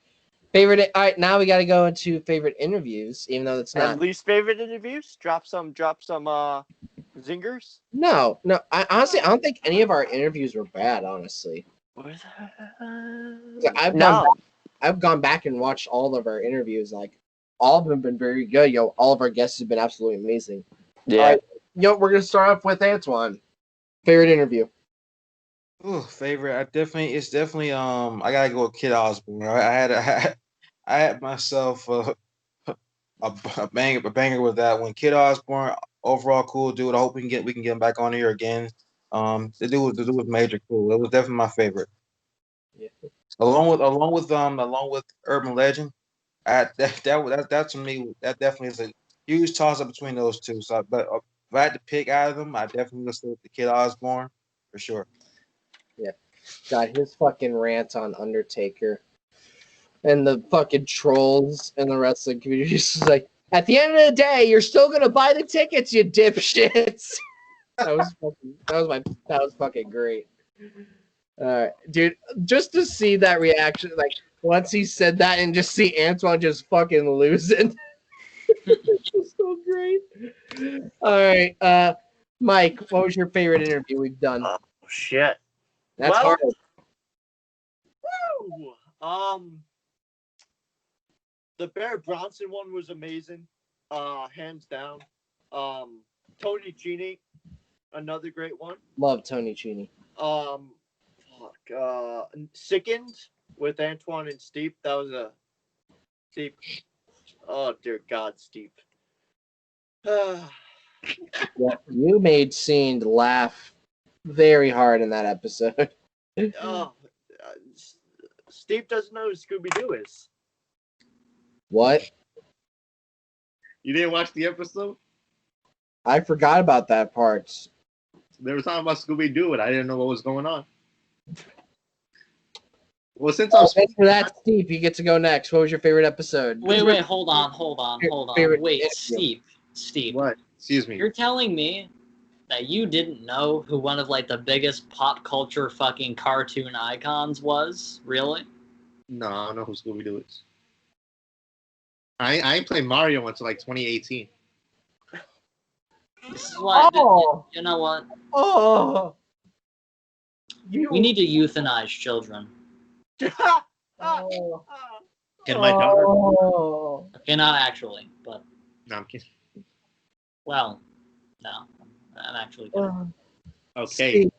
Favorite. All right, now we got to go into favorite interviews, even though it's not. And least favorite interviews? Drop some zingers. No. I honestly don't think any of our interviews were bad. Honestly, I've gone back and watched all of our interviews. Like all of them have been very good. All of our guests have been absolutely amazing. Yeah. All right, we're gonna start off with Antwan. Favorite interview. Ooh, favorite. It's definitely I gotta go with Kid Osborne. I had myself a banger with that one. Kid Osborne, overall cool dude. I hope we can get him back on here again. The dude was major cool. It was definitely my favorite. Yeah. Along with Urban Legend, that to me that definitely is a huge toss up between those two. So, but if I had to pick out of them, I definitely would stick with the Kid Osborne for sure. Yeah, God, his fucking rant on Undertaker and the fucking trolls and the wrestling community is like, at the end of the day, you're still gonna buy the tickets, you dipshits. that was fucking great. All right, dude, just to see that reaction, like once he said that, and just see Antwan just fucking losing, it's just so great. All right, Mike, what was your favorite interview we've done? Oh shit. That's hard. Woo! The Bear Bronson one was amazing, hands down. Tony Cini, another great one. Love Tony Cini. Sickened with Antwan and Steep. That was a Steep. Oh dear God, Steep. Yeah, you made Scene laugh very hard in that episode. Steve doesn't know who Scooby-Doo is. What? You didn't watch the episode? I forgot about that part. They were talking about Scooby-Doo, and I didn't know what was going on. Well, since I was thanks for that, Steve. You get to go next. What was your favorite episode? Wait, hold on. Wait, Steve. What? Excuse me. You're telling me that you didn't know who one of like the biggest pop culture fucking cartoon icons was? Really? No, I don't know who Scooby-Doo is. I ain't played Mario until like 2018. This is why. Oh. You know what? Oh. We need to euthanize children. Oh. Can my daughter? Oh. Okay, not actually, but No, I'm kidding. well, no, I'm actually kidding. Okay. Steve,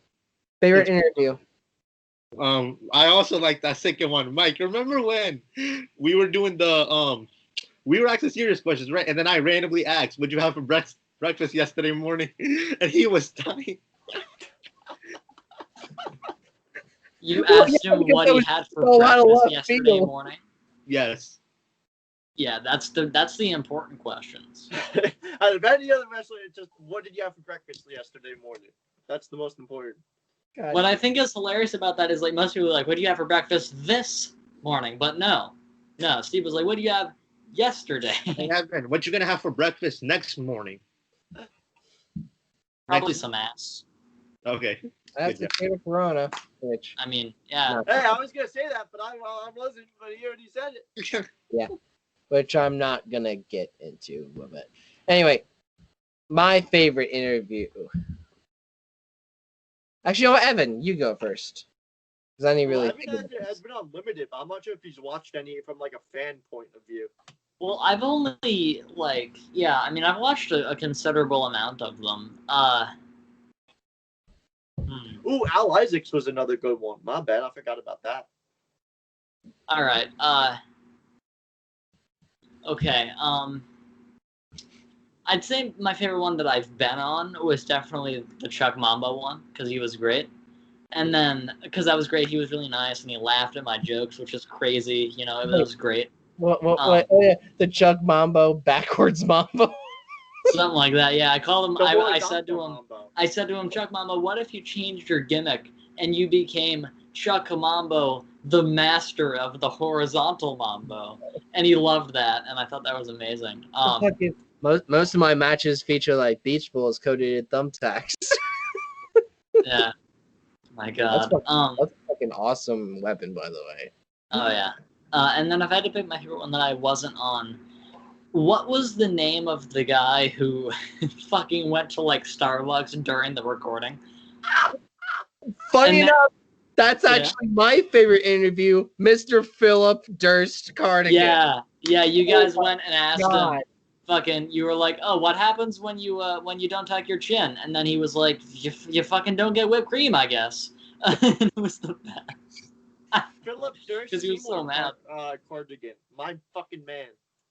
favorite interview. I also like that second one. Mike, remember when we were doing the we were asking serious questions, right? And then I randomly asked, "What'd you have for breakfast yesterday morning?" And he was dying. You asked him what he had for breakfast yesterday morning. Yes. Yeah, that's the important questions. Out of any other wrestler, it's just what did you have for breakfast yesterday morning? That's the most important. God. What I think is hilarious about that is like most people are like, "What do you have for breakfast this morning?" But no, Steve was like, "What do you have yesterday?" What you gonna have for breakfast next morning? Probably some ass. Okay. That's a Keira Corona, which I mean, yeah. Hey, I was gonna say that, but I wasn't. But you already said it. which I'm not gonna get into with it. Anyway, my favorite interview. Actually, you know what, Evan, you go first. Because I didn't Well, really Evan think about has this. been unlimited, but I'm not sure if he's watched any from like a fan point of view. Well, I've only I mean, I've watched a considerable amount of them. Ooh, Al Isaacs was another good one. My bad, I forgot about that. All right. Okay. I'd say my favorite one that I've been on was definitely the Chuck Mambo one because he was great. And then, because that was great, he was really nice and he laughed at my jokes, which is crazy. You know, it was great. What? Oh, yeah, the Chuck Mambo backwards Mambo. Something like that. Yeah, I called him. The I said to him. Mambo. I said to him, Chuck Mambo, what if you changed your gimmick and you became Chuck Mambo, the master of the horizontal Mambo? And he loved that, and I thought that was amazing. Most of my matches feature like beach balls coated in thumbtacks. Yeah. My God. That's a fucking awesome weapon, by the way. Oh yeah. And then if I had to pick my favorite one that I wasn't on, what was the name of the guy who fucking went to like Starbucks during the recording? Funny enough, that's Yeah. actually my favorite interview, Mr. Philip Durst Cardigan. Yeah. You guys Oh my went and asked God. him. Fucking, you were like, oh, what happens when you don't tuck your chin? And then he was like, you fucking don't get whipped cream, I guess. And it was the best. Philip Durst 'Cause he was so mad. Cardigan. My fucking man.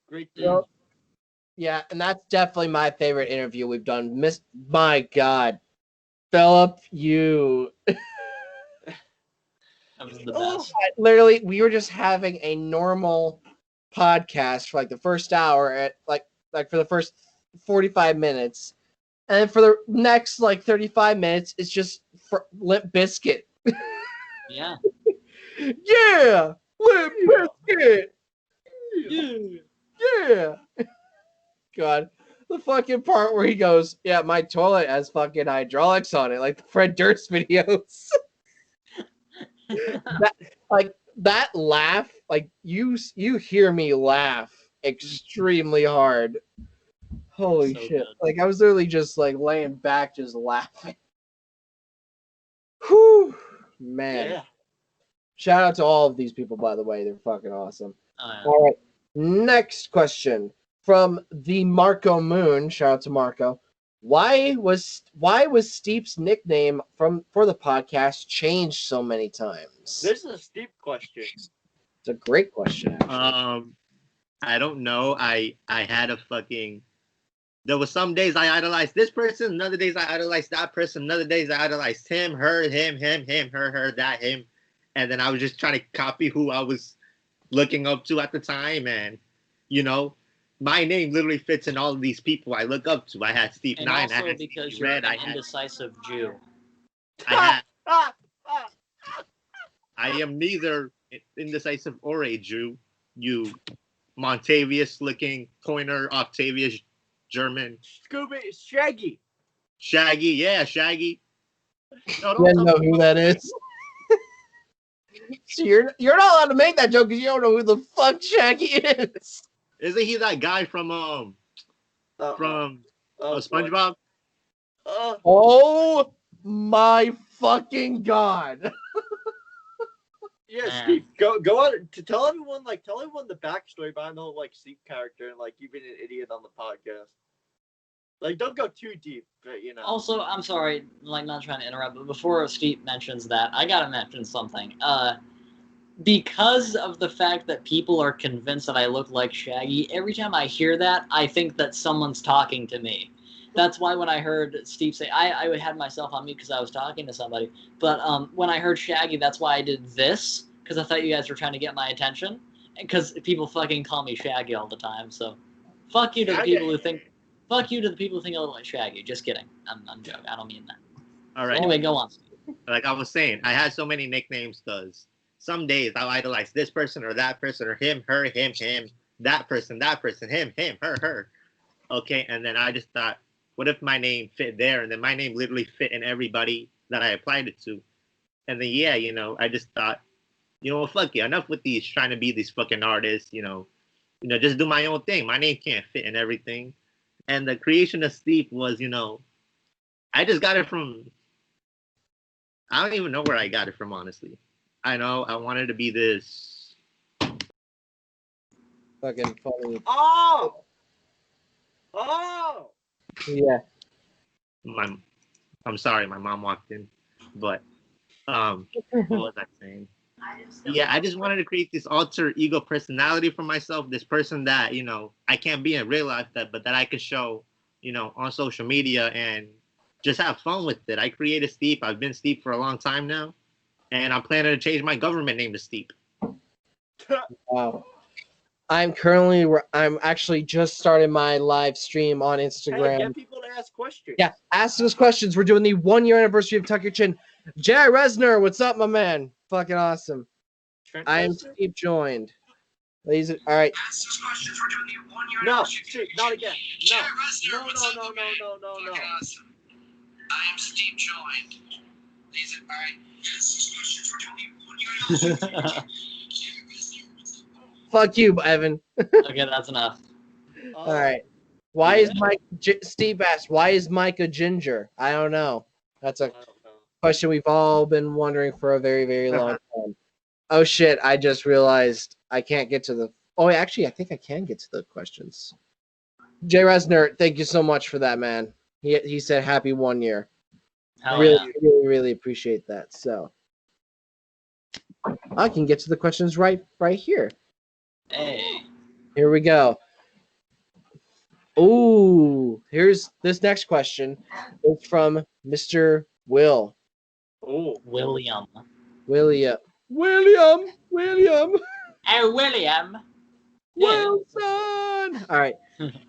Great dude. Well, yeah, and that's definitely my favorite interview we've done. My God, Philip, you. That was the best. Literally, we were just having a normal podcast for like the first hour at like for the first 45 minutes, and then for the next like 35 minutes, it's just for Limp Bizkit. Yeah. Yeah, Limp Bizkit. Yeah. God, the fucking part where he goes, "Yeah, my toilet has fucking hydraulics on it," like the Fred Durst videos. that laugh, like you hear me laugh extremely hard. Holy So shit! good. Like I was literally just like laying back, just laughing. Whew, man. Yeah. Shout out to all of these people, by the way. They're fucking awesome. Oh, yeah. All right. Next question from the Marco Moon. Shout out to Marco. Why was Steep's nickname for the podcast changed so many times? This is a steep question. It's a great question, actually. I don't know. I had a fucking. There was some days I idolized this person, another days I idolized that person, another days I idolized him, her, him, her, that, him, and then I was just trying to copy who I was looking up to at the time, and you know, my name literally fits in all of these people I look up to. I had Steepnine, And I also had because Stevie you're Red, an indecisive Jew. I am neither indecisive or a Jew. You Montavious looking pointer, Octavius German. Scooby, Shaggy. Shaggy, yeah, Shaggy. No, You don't know who that is. So you're not allowed to make that joke because you don't know who the fuck Shaggy is. Isn't he that guy from SpongeBob? Oh my fucking God. Yeah, Man. Steve, go on to tell everyone the backstory behind the whole like Steve character and like you being an idiot on the podcast. Like, don't go too deep, but you know. Also, I'm sorry, like not trying to interrupt, but before Steve mentions that, I gotta mention something. Because of the fact that people are convinced that I look like Shaggy, every time I hear that, I think that someone's talking to me. That's why when I heard Steve say, I had myself on mute because I was talking to somebody. But when I heard Shaggy, that's why I did this, because I thought you guys were trying to get my attention. Because people fucking call me Shaggy all the time. So, fuck you to the people who think. Fuck you to the people who think I look like Shaggy. Just kidding. I'm joking. I don't mean that. All right. Anyway, go on. Like I was saying, I had so many nicknames because some days I'll idolize this person or that person or him, her, him, that person, him, her. Okay, and then I just thought, what if my name fit there? And then my name literally fit in everybody that I applied it to. And then yeah, I just thought, fuck it, enough with these trying to be these fucking artists, just do my own thing. My name can't fit in everything. And the creation of Steep was, I just got it from, I don't even know where I got it from, honestly. I know I wanted to be this. Fucking funny. Oh! Yeah. I'm sorry, my mom walked in, but what was I saying? Yeah, I just wanted to create this alter ego personality for myself. This person that I can't be in real life, but that I can show on social media and just have fun with it. I created Steep. I've been Steep for a long time now, and I'm planning to change my government name to Steep. Wow. I'm actually just started my live stream on Instagram. Hey, get people to ask questions. Yeah, ask us questions. We're doing the 1 year anniversary of Tuck Your Chin. Jay Resner, what's up, my man? Fucking awesome. I am Steve joined. Ladies, all right. Ask us questions. We're doing the 1 year anniversary. Not again. No. No. I am Steve joined. These are all right. Ask us questions. We're doing the 1 year anniversary. Fuck you, Evan. Okay, that's enough. All right. Why is Mike? Steve asked, "Why is Mike a ginger?" I don't know. That's a question we've all been wondering for a very, very long time. Oh shit! I just realized I can't get to the. Oh, actually, I think I can get to the questions. Jay Resner, thank you so much for that, man. He said happy 1 year. Hell Really, yeah. really, really appreciate that. So I can get to the questions right here. Hey. Here we go. Ooh, here's this next question. It's from Mr. Will. Oh, William. William. Oh, William. Wilson. All right.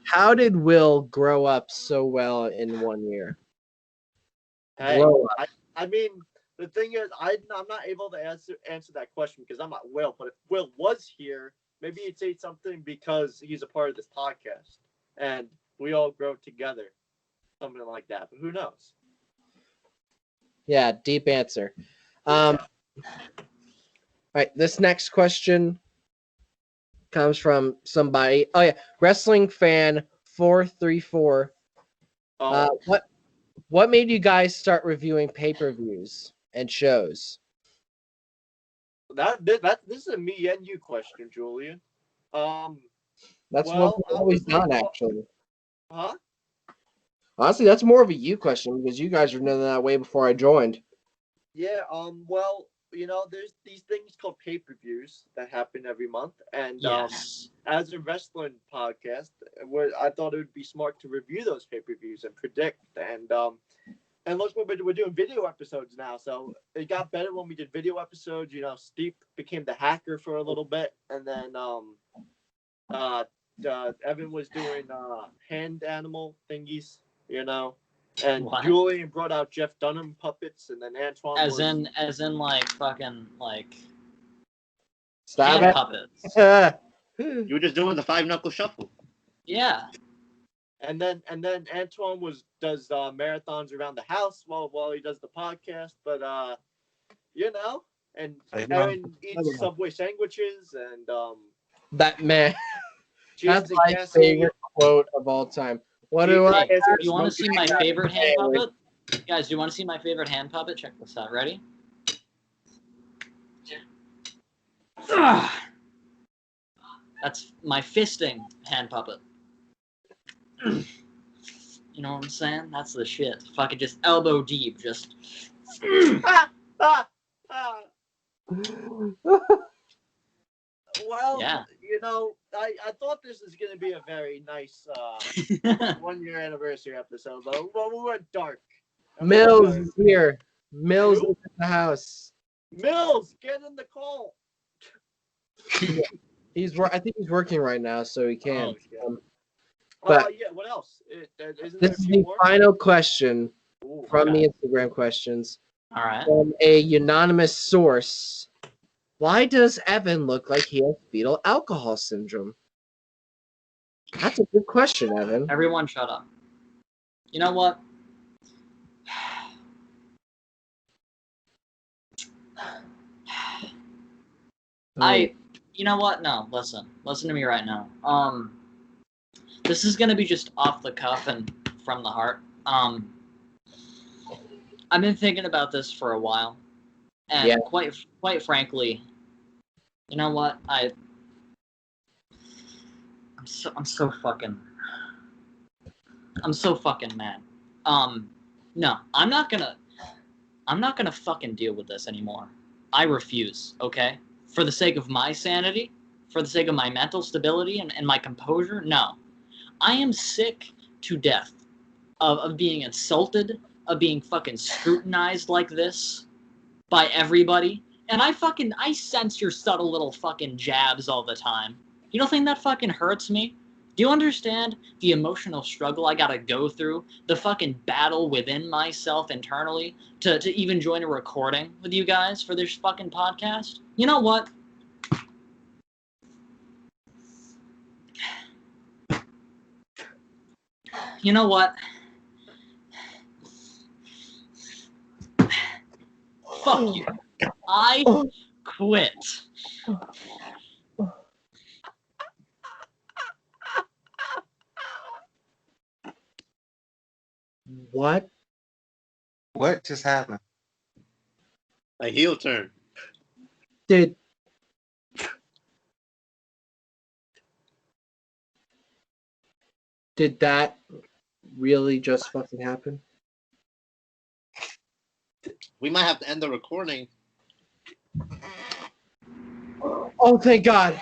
How did Will grow up so well in 1 year? hey, Grow up. I mean, the thing is, I'm not able to answer that question because I'm not Will. But if Will was here, maybe he'd say something because he's a part of this podcast and we all grow together, something like that. But who knows? Yeah, deep answer. All right, this next question comes from somebody. Oh yeah, wrestling fan 434. What made you guys start reviewing pay-per-views and shows? This is a me and you question, Julian. That's what we've always done, actually. Huh? Honestly, that's more of a you question because you guys were doing that way before I joined. Yeah. Well, there's these things called pay-per-views that happen every month, and Yes. as a wrestling podcast, I thought it would be smart to review those pay-per-views and predict. And look, we're doing video episodes now, so it got better when we did video episodes. Steep became the hacker for a little bit, and then Evan was doing hand animal thingies, and What? Julian brought out Jeff Dunham puppets, and then Antwan As in like fucking like Stop hand it. puppets. You were just doing the 5-knuckle shuffle. Yeah. And then Antwan does marathons around the house while he does the podcast, but and Erin eats Subway sandwiches and that man. That's my favorite quote of all time. What do I? Do you want to see my favorite hand puppet? Guys, do you want to see my favorite hand puppet? Check this out. Ready? That's my fisting hand puppet. You know what I'm saying? That's the shit. Fucking just elbow deep, just. Well, yeah. I thought this was going to be a very nice 1 year anniversary episode, but we went dark. Mills is here. Mills is in the house. Mills, get in the call. I think he's working right now, so he can't. But yeah, what else? This is the final question from the Instagram questions. All right. From a unanimous source. Why does Evan look like he has fetal alcohol syndrome? That's a good question, Evan. Everyone shut up. You know what? You know what? No, listen to me right now. This is gonna be just off the cuff and from the heart. I've been thinking about this for a while, and quite frankly, you know what? I'm so fucking mad. No, I'm not gonna fucking deal with this anymore. I refuse, okay? For the sake of my sanity, for the sake of my mental stability and my composure, no. I am sick to death of being insulted, of being fucking scrutinized like this by everybody. And I sense your subtle little fucking jabs all the time. You don't think that fucking hurts me? Do you understand the emotional struggle I gotta go through? The fucking battle within myself internally to even join a recording with you guys for this fucking podcast? You know what? You know what? Fuck you. I quit. What? What just happened? A heel turn. Did that really just fucking happen? We might have to end the recording. Oh, thank God.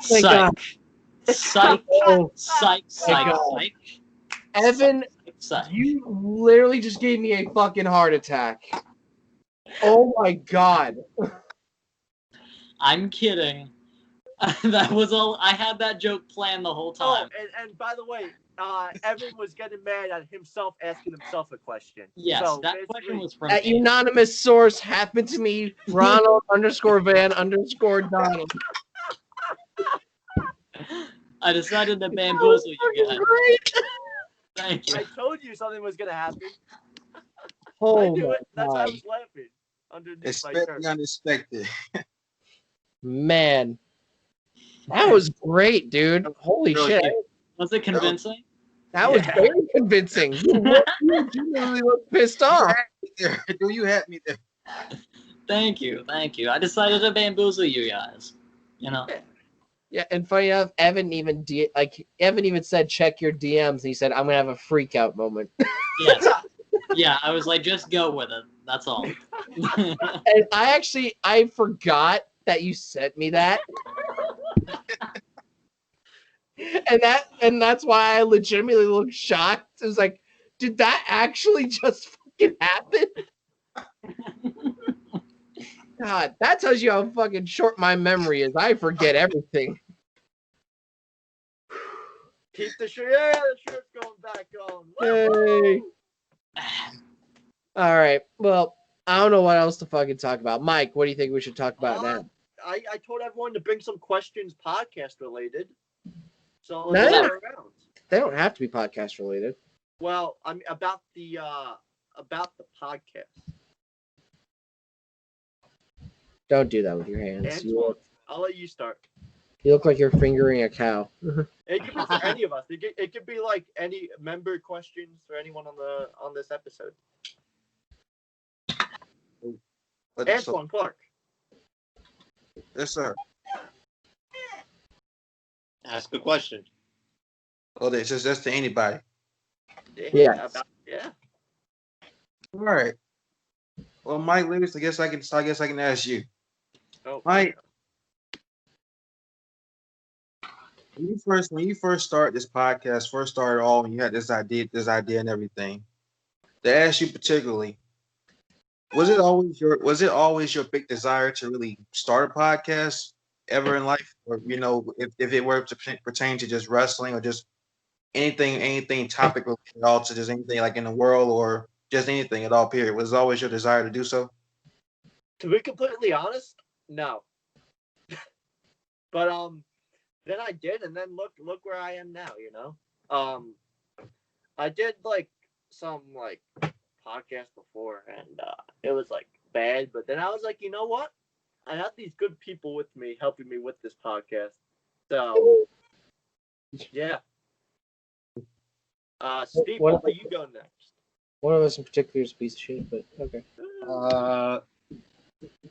Thank God. Psych. Oh, Psych. Evan, you literally just gave me a fucking heart attack. Oh my God. I'm kidding. That was all. I had that joke planned the whole time. Oh, and by the way, Evan was getting mad at himself asking himself a question. Yes, so that question was from that unanimous source happened to me, Ronald_Van_Donald. I decided to bamboozle you guys. Great. Thank you. I told you something was gonna happen. Oh, I knew it. That's why I was laughing underneath my shirt. Expect the unexpected. Man, that was great, dude. Holy Really shit. good. Was it convincing? That was very convincing. You really look pissed off. You had me there. Thank you. I decided to bamboozle you guys. You know. Yeah, and funny enough, Evan even said check your DMs, and he said I'm gonna have a freak out moment. Yes. Yeah, I was like, just go with it. That's all. And I forgot that you sent me that. And that's why I legitimately looked shocked. It was like, did that actually just fucking happen? God, that tells you how fucking short my memory is. I forget everything. Keep the shirt. Yeah, the shirt's going back on. Hey. All right. Well, I don't know what else to fucking talk about. Mike, what do you think we should talk about now? I told everyone to bring some questions podcast related. So No, let's go around. They don't have to be podcast related. Well, I mean about the podcast. Don't do that with your hands. Antwan, I'll let you start. You look like you're fingering a cow. It could be for any of us. It could be like any member questions for anyone on this episode. Antwan Clark. Yes, sir. Ask a question. Oh, this is just to anybody. Yeah. All right. Well, Mike, Lewis, I guess I can ask you. Oh, Mike, when you first started this podcast, first started all, when you had this idea and everything, to ask you particularly, was it always your big desire to really start a podcast ever in life, or if it were to pertain to just wrestling or just anything topic related at all, to just anything like in the world or just anything at all, period, was it always your desire to do so? To be completely honest, no. But then I did, and then look where I am now. I did like some like podcasts before, and it was like bad. But then I was like, you know what? I have these good people with me helping me with this podcast. So yeah. Steve, One what will you go next? one of us in particular is a piece of shit, but okay.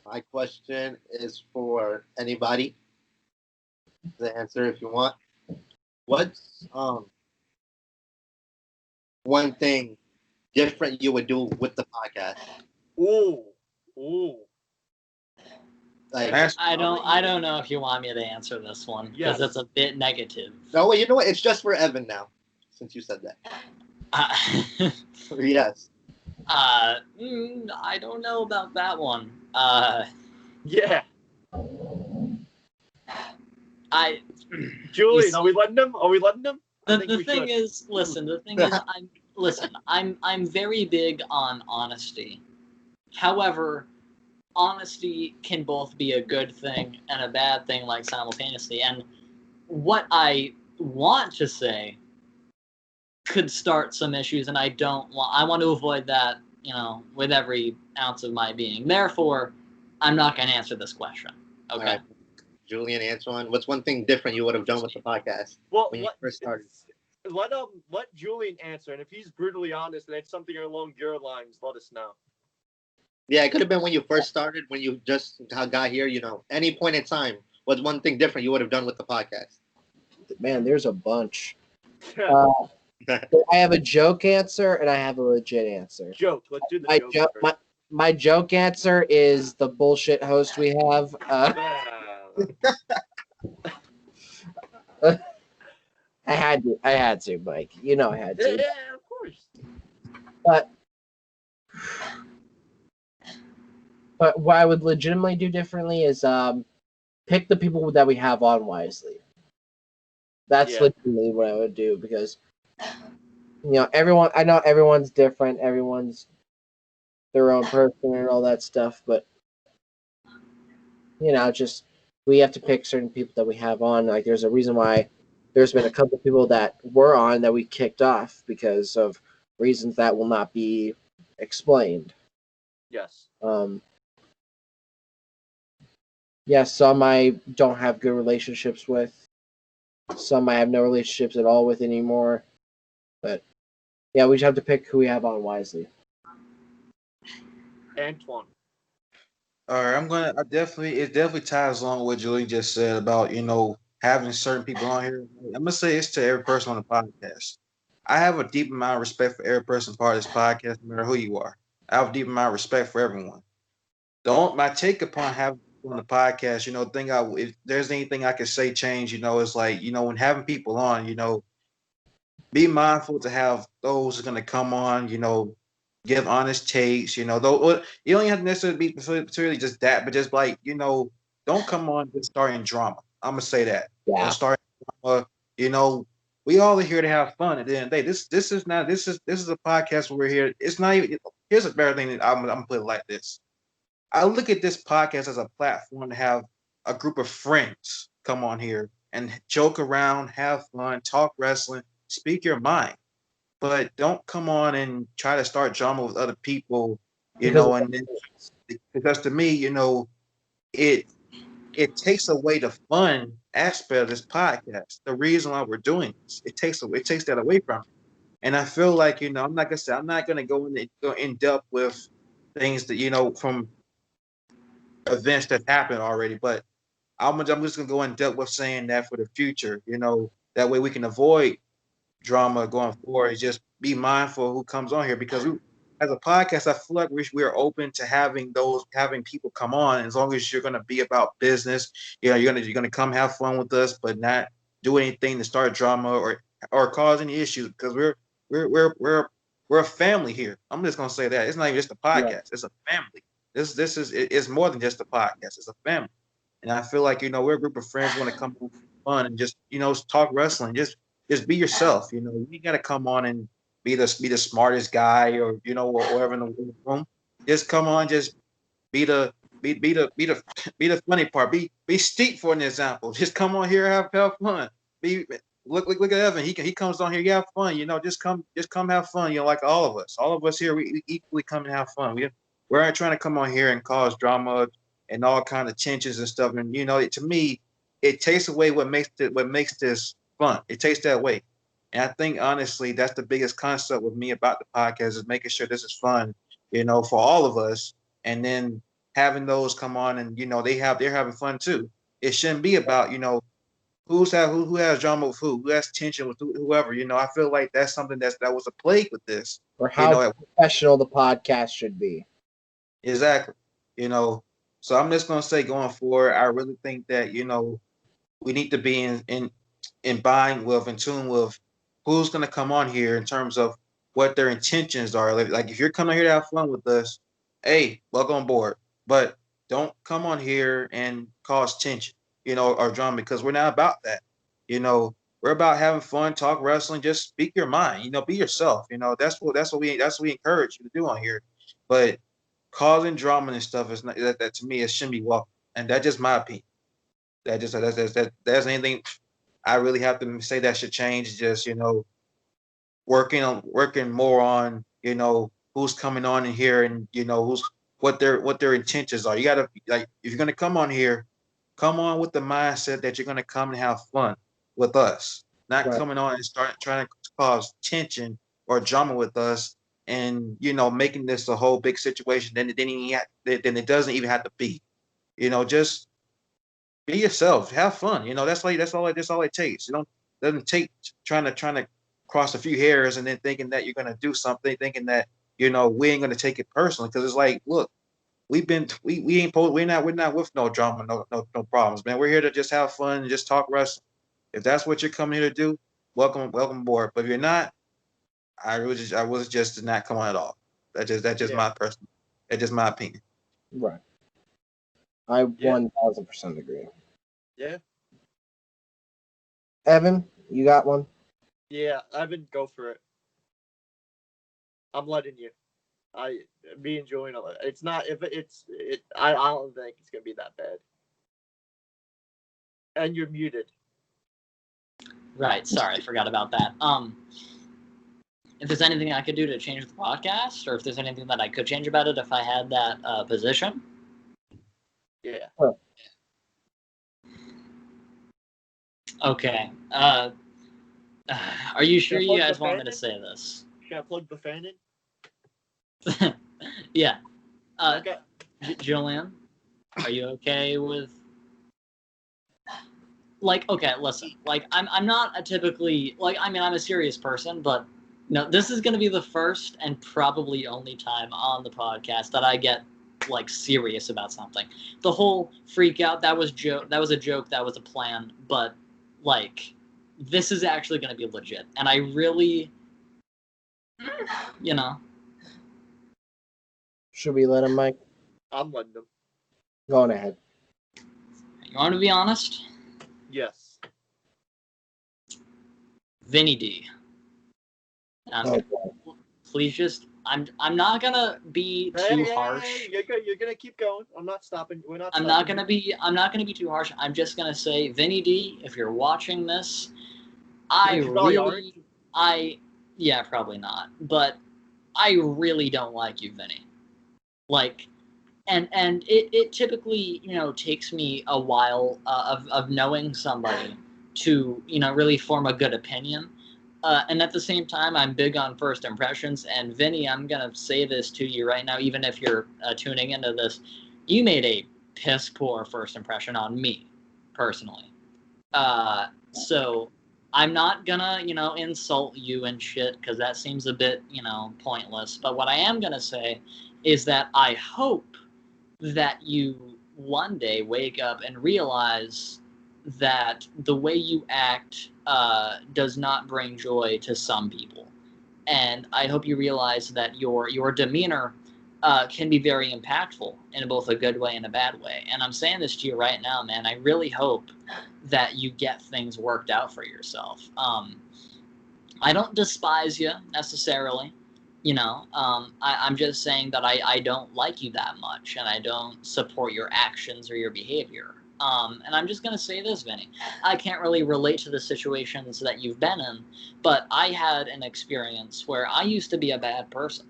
My question is for anybody to answer if you want. What's one thing different you would do with the podcast? Ooh. Like, I don't know if you want me to answer this one because Yes. it's a bit negative. no, wait, you know what? It's just for Evan now, since you said that. Yes. I don't know about that one. Yeah. I Julian, are we letting them? Are we letting them? the thing is, listen. The thing is, I'm very big on honesty. However, honesty can both be a good thing and a bad thing, like simultaneously. And what I want to say could start some issues, and I want to avoid that, with every ounce of my being. Therefore, I'm not going to answer this question. Okay. All right. Julian, Antwan, what's one thing different you would have done with the podcast when you first started? Let Julian answer, and if he's brutally honest and it's something along your lines, let us know. Yeah, it could have been when you first started, when you just got here. Any point in time. What's one thing different you would have done with the podcast? Man, there's a bunch. I have a joke answer and I have a legit answer. Joke. Let's do the joke. My joke answer is the bullshit host we have. I had to, Mike. You know I had to. Yeah, of course. But what I would legitimately do differently is pick the people that we have on wisely. That's legitimately what I would do because I know everyone's different, everyone's their own person and all that stuff, but just we have to pick certain people that we have on. Like there's a reason why there's been a couple of people that were on that we kicked off because of reasons that will not be explained. Yes. Some I don't have good relationships with. Some I have no relationships at all with anymore. But yeah, we just have to pick who we have on wisely. Antwan. All right, it definitely ties along what Julian just said about, having certain people on here. I'm gonna say it's to every person on the podcast. I have a deep amount of respect for every person part of this podcast, no matter who you are. I have a deep amount of respect for everyone. My take upon having people on the podcast, if there's anything I could say change, it's like, when having people on, be mindful to have those who are gonna come on, give honest takes, though you don't have to necessarily be particularly just that, but just like, don't come on just starting drama. I'm gonna say that. Yeah. Don't start drama, we all are here to have fun at the end of the day. This is a podcast where we're here. It's not even here's a better thing that I'm gonna put it like this. I look at this podcast as a platform to have a group of friends come on here and joke around, have fun, talk wrestling, speak your mind. But don't come on and try to start drama with other people, because to me, it takes away the fun aspect of this podcast. The reason why we're doing this, it takes that away from it. And I feel like, I'm not gonna say I'm not gonna go in depth with things that, from events that happened already, but I'm just gonna go in depth with saying that for the future, that way we can avoid drama going forward. Is just be mindful of who comes on here, because as a podcast, I feel like we're open to having people come on, as long as you're gonna be about business. You're gonna come have fun with us, but not do anything to start drama or cause any issues, because we're a family here. I'm just gonna say that it's not even just a podcast; it's a family. It's more than just a podcast; it's a family. And I feel like we're a group of friends want to come on for fun and just talk wrestling. Just be yourself. You got to come on and be the smartest guy or or whatever in the room. Just come on, just be the be the funny part. Be Steep for an example. Just come on here, have fun. Be look at Evan. He comes on here, you have fun. Just come have fun. Like all of us. All of us here, we equally come and have fun. we're not trying to come on here and cause drama and all kind of tensions and stuff. And to me, it takes away what makes this fun. It takes that away. And I think honestly, that's the biggest concept with me about the podcast is making sure this is fun, for all of us. And then having those come on and they're having fun too. It shouldn't be about who has drama with who has tension with whoever. I feel like that's something that was a plague with this. Or how professional the podcast should be. Exactly. So I'm just gonna say going forward, I really think that we need to be in tune with who's gonna come on here in terms of what their intentions are. Like if you're coming here to have fun with us, hey, welcome on board. But don't come on here and cause tension, or drama because we're not about that. We're about having fun, talk wrestling, just speak your mind. Be yourself. That's what we encourage you to do on here. But causing drama and stuff is not that to me it shouldn't be welcome. And that's just my opinion. That's anything I really have to say that should change. Just working more on who's coming on in here and who's what their intentions are. You gotta like if you're gonna come on here, come on with the mindset that you're gonna come and have fun with us, not Right. coming on and start trying to cause tension or drama with us and making this a whole big situation. Then it doesn't even have to be. Just be yourself, have fun. That's all it takes. Doesn't take trying to cross a few hairs and then thinking that you're gonna do something, thinking that we ain't gonna take it personally because it's like, look, we're not with no drama, no problems, man. We're here to just have fun and just talk wrestling. If that's what you're coming here to do, welcome aboard. But if you're not, I was just not come on at all. That's just my personal. That's just my opinion. Right. I Yeah. 1000% agree. Yeah. Evan, you got one? Yeah, Evan, go for it. I'm letting you. I be enjoying it. It's not if it's it. I don't think it's gonna be that bad. And you're muted. Right. Sorry, I forgot about that. If there's anything I could do to change the podcast, or if there's anything that I could change about it if I had that position. Yeah. Okay. Are you sure Can I you plug guys the want fan me to in? say this? Can I plug the fan in? Yeah. Okay. Julian, are you okay with? Like, okay, listen. Like, I'm not a typically I'm a serious person, but no, this is gonna be the first and probably only time on the podcast that I get serious about something. The whole freak out, that was a joke, that was a plan, but this is actually gonna be legit. And I really you know, Should we let him, Mike? I'm letting them. Go on ahead. you want to be honest? Yes. Vinny D. Okay. Please just I'm not gonna be too harsh. Hey, you're gonna keep going. I'm not stopping. We're not. I'm not gonna be too harsh. I'm just gonna say, Vinny D, if you're watching this, yeah, probably not. But I really don't like you, Vinny. And it typically takes me a while of knowing somebody to really form a good opinion. And at the same time, I'm big on first impressions. And Vinny, I'm gonna say this to you right now, even if you're tuning into this, you made a piss poor first impression on me, personally. So I'm not gonna insult you and shit because that seems a bit pointless. But what I am gonna say is that I hope that you one day wake up and realize that the way you act does not bring joy to some people, and I hope you realize that your demeanor can be very impactful in both a good way and a bad way. And I'm saying this to you right now, man. I really hope that you get things worked out for yourself. I don't despise you necessarily. I'm just saying that I don't like you that much, and I don't support your actions or your behavior. And I'm just going to say this, Vinny. I can't really relate to the situations that you've been in, but I had an experience where I used to be a bad person.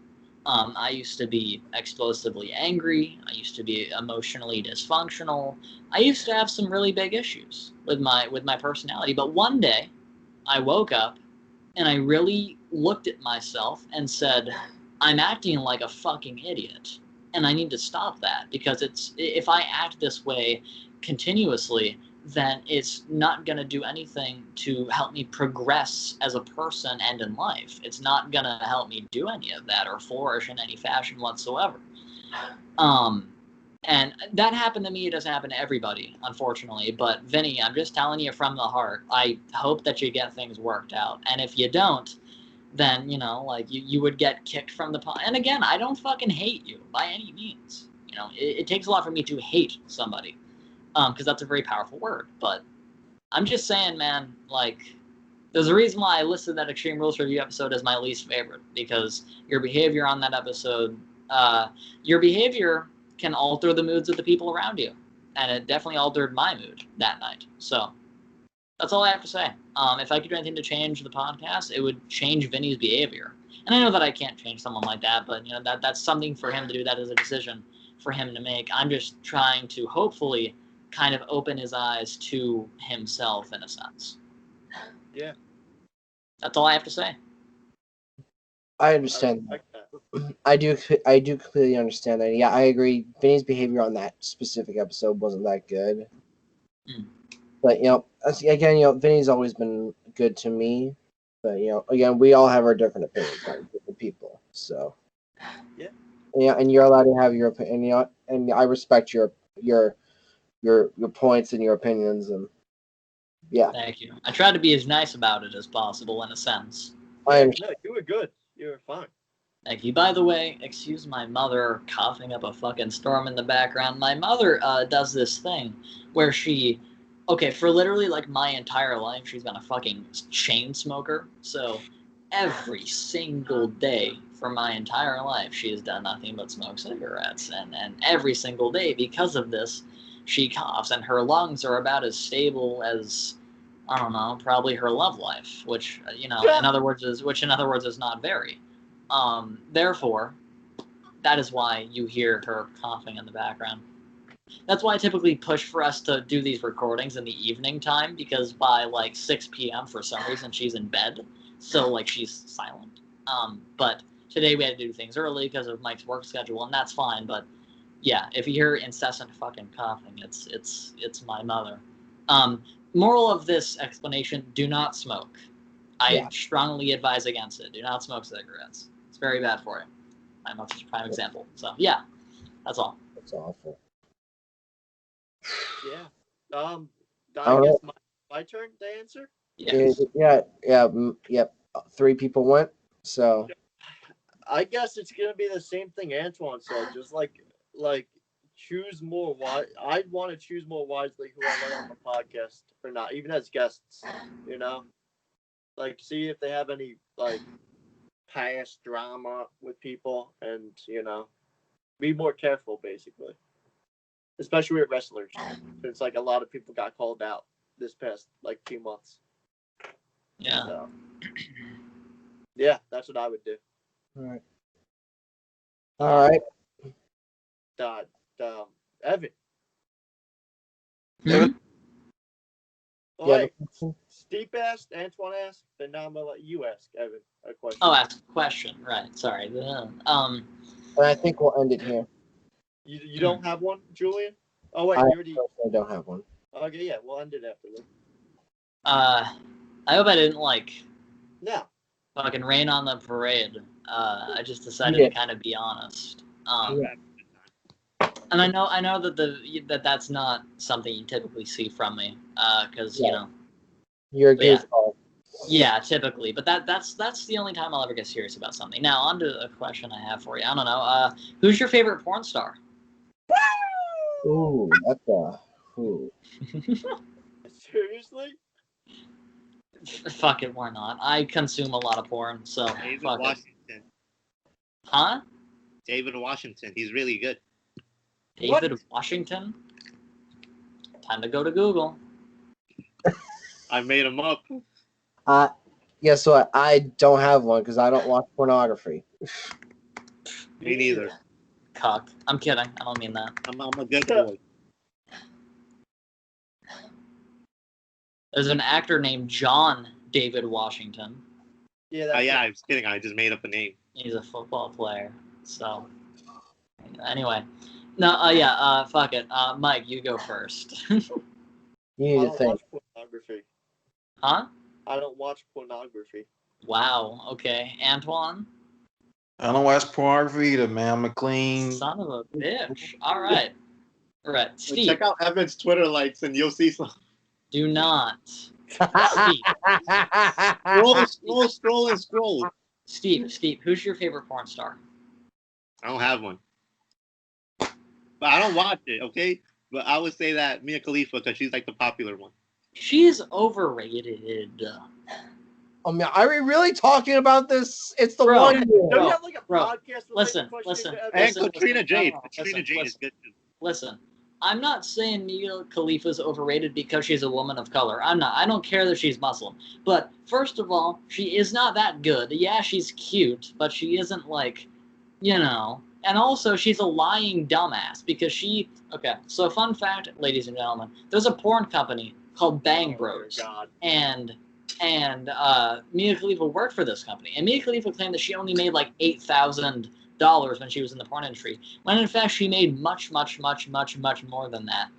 I used to be explosively angry. I used to be emotionally dysfunctional. I used to have some really big issues with my personality. But one day, I woke up and I really looked at myself and said, I'm acting like a fucking idiot. And I need to stop that because if I act this way continuously, then it's not going to do anything to help me progress as a person and in life. It's not going to help me do any of that or flourish in any fashion whatsoever. And that happened to me. It doesn't happen to everybody, unfortunately. But Vinny, I'm just telling you from the heart. I hope that you get things worked out. And if you don't, then like you would get kicked from the pod. And again, I don't fucking hate you by any means. It takes a lot for me to hate somebody, because that's a very powerful word. But I'm just saying, man. Like, there's a reason why I listed that Extreme Rules Review episode as my least favorite, because your behavior on that episode, your behavior can alter the moods of the people around you, and it definitely altered my mood that night. So that's all I have to say. If I could do anything to change the podcast, it would change Vinny's behavior. And I know that I can't change someone like that, but that's something for him to do. That is a decision for him to make. I'm just trying to hopefully kind of open his eyes to himself in a sense. Yeah. That's all I have to say. I understand. Like that. I do completely understand that. Yeah, I agree. Vinny's behavior on that specific episode wasn't that good. But again, Vinny's always been good to me. But again, we all have our different opinions on different people. So yeah, and you're allowed to have your opinion. And I respect your points and your opinions. And yeah, Thank you. I tried to be as nice about it as possible in a sense. I no, you were good. You were fine. Thank you. By the way, excuse my mother coughing up a fucking storm in the background. My mother does this thing where for literally like my entire life, she's been a fucking chain smoker. So every single day for my entire life, she has done nothing but smoke cigarettes. And every single day, because of this, she coughs, and her lungs are about as stable as, I don't know, probably her love life, which in other words is not very. Therefore, that is why you hear her coughing in the background. That's why I typically push for us to do these recordings in the evening time, because by like 6 p.m. for some reason she's in bed, so like she's silent. But today we had to do things early because of Mike's work schedule, and that's fine. But yeah, if you hear incessant fucking coughing, it's my mother. Moral of this explanation: do not smoke. I strongly advise against it. Do not smoke cigarettes. It's very bad for you. My mother's a prime example. So yeah, that's all. That's awful. Yeah. I guess my turn to answer. Yes. Yep. 3 people went. So I guess it's gonna be the same thing Antwan said. Just like choose more wise. I'd want to choose more wisely who I let on the podcast or not, even as guests. Like see if they have any like past drama with people, and be more careful basically, especially with wrestlers, since like a lot of people got called out this past like few months. Yeah. So, yeah, that's what I would do. All right. Evan. Hmm? Oh, wait. Steve asked, Antwan asked, then now I'm gonna let you ask Evan a question. Oh, ask a question. Right. Sorry. And I think we'll end it here. You don't have one, Julian? Oh wait, I you already. don't have one. Okay, yeah, we'll end it after this. I hope I didn't No. fucking rain on the parade. I just decided to kind of be honest. And I know that that's not something you typically see from me, because you're a goofball. Yeah, typically, but that's the only time I'll ever get serious about something. Now, on to a question I have for you. I don't know. Who's your favorite porn star? Ooh, that's ooh. Seriously? Fuck it, why not? I consume a lot of porn, so David fuck Washington. it. Huh? David Washington. He's really good. David Washington? Time to go to Google. I made him up. Yeah, so I don't have one because I don't watch pornography. Me neither. Cuck. I'm kidding. I don't mean that. I'm a good boy. There's an actor named John David Washington. Yeah, I was kidding. I just made up a name. He's a football player. So, anyway. No, fuck it. Mike, you go first. You I need to don't think. watch pornography. Huh? I don't watch pornography. Wow. Okay. Antwan? I don't watch pornography either, man. I'm a clean. Son of a bitch. All right. All right. Steve, Check out Evan's Twitter likes and you'll see some. do not. Steve, Scroll. Steve, who's your favorite porn star? I don't have one. But I don't watch it, okay? But I would say that Mia Khalifa because she's like the popular one. She's overrated. I mean, are we really talking about this? It's the Bro, one Don't year. you have like a bro, podcast? listen. And Listen, Katrina Jade. no, Katrina listen, Jade is good too. Listen, I'm not saying Mia Khalifa's overrated because she's a woman of color. I'm not. I don't care that she's Muslim. But first of all, she is not that good. Yeah, she's cute, but she isn't like, And also, she's a lying dumbass because she. Okay, so fun fact, ladies and gentlemen, there's a porn company called Bang Bros, God. and Mia Khalifa worked for this company, and Mia Khalifa claimed that she only made like $8,000 when she was in the porn industry, when in fact she made much, much, much, much, much more than that.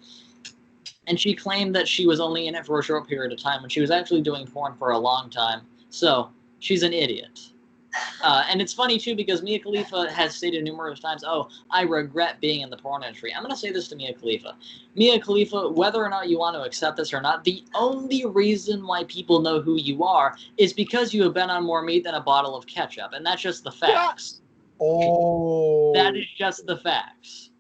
And she claimed that she was only in it for a short period of time when she was actually doing porn for a long time. So she's an idiot. And it's funny too because Mia Khalifa has stated numerous times, "Oh, I regret being in the porn industry." I'm going to say this to Mia Khalifa. Mia Khalifa, whether or not you want to accept this or not, the only reason why people know who you are is because you have been on more meat than a bottle of ketchup, and that's just the facts. Oh. That is just the facts.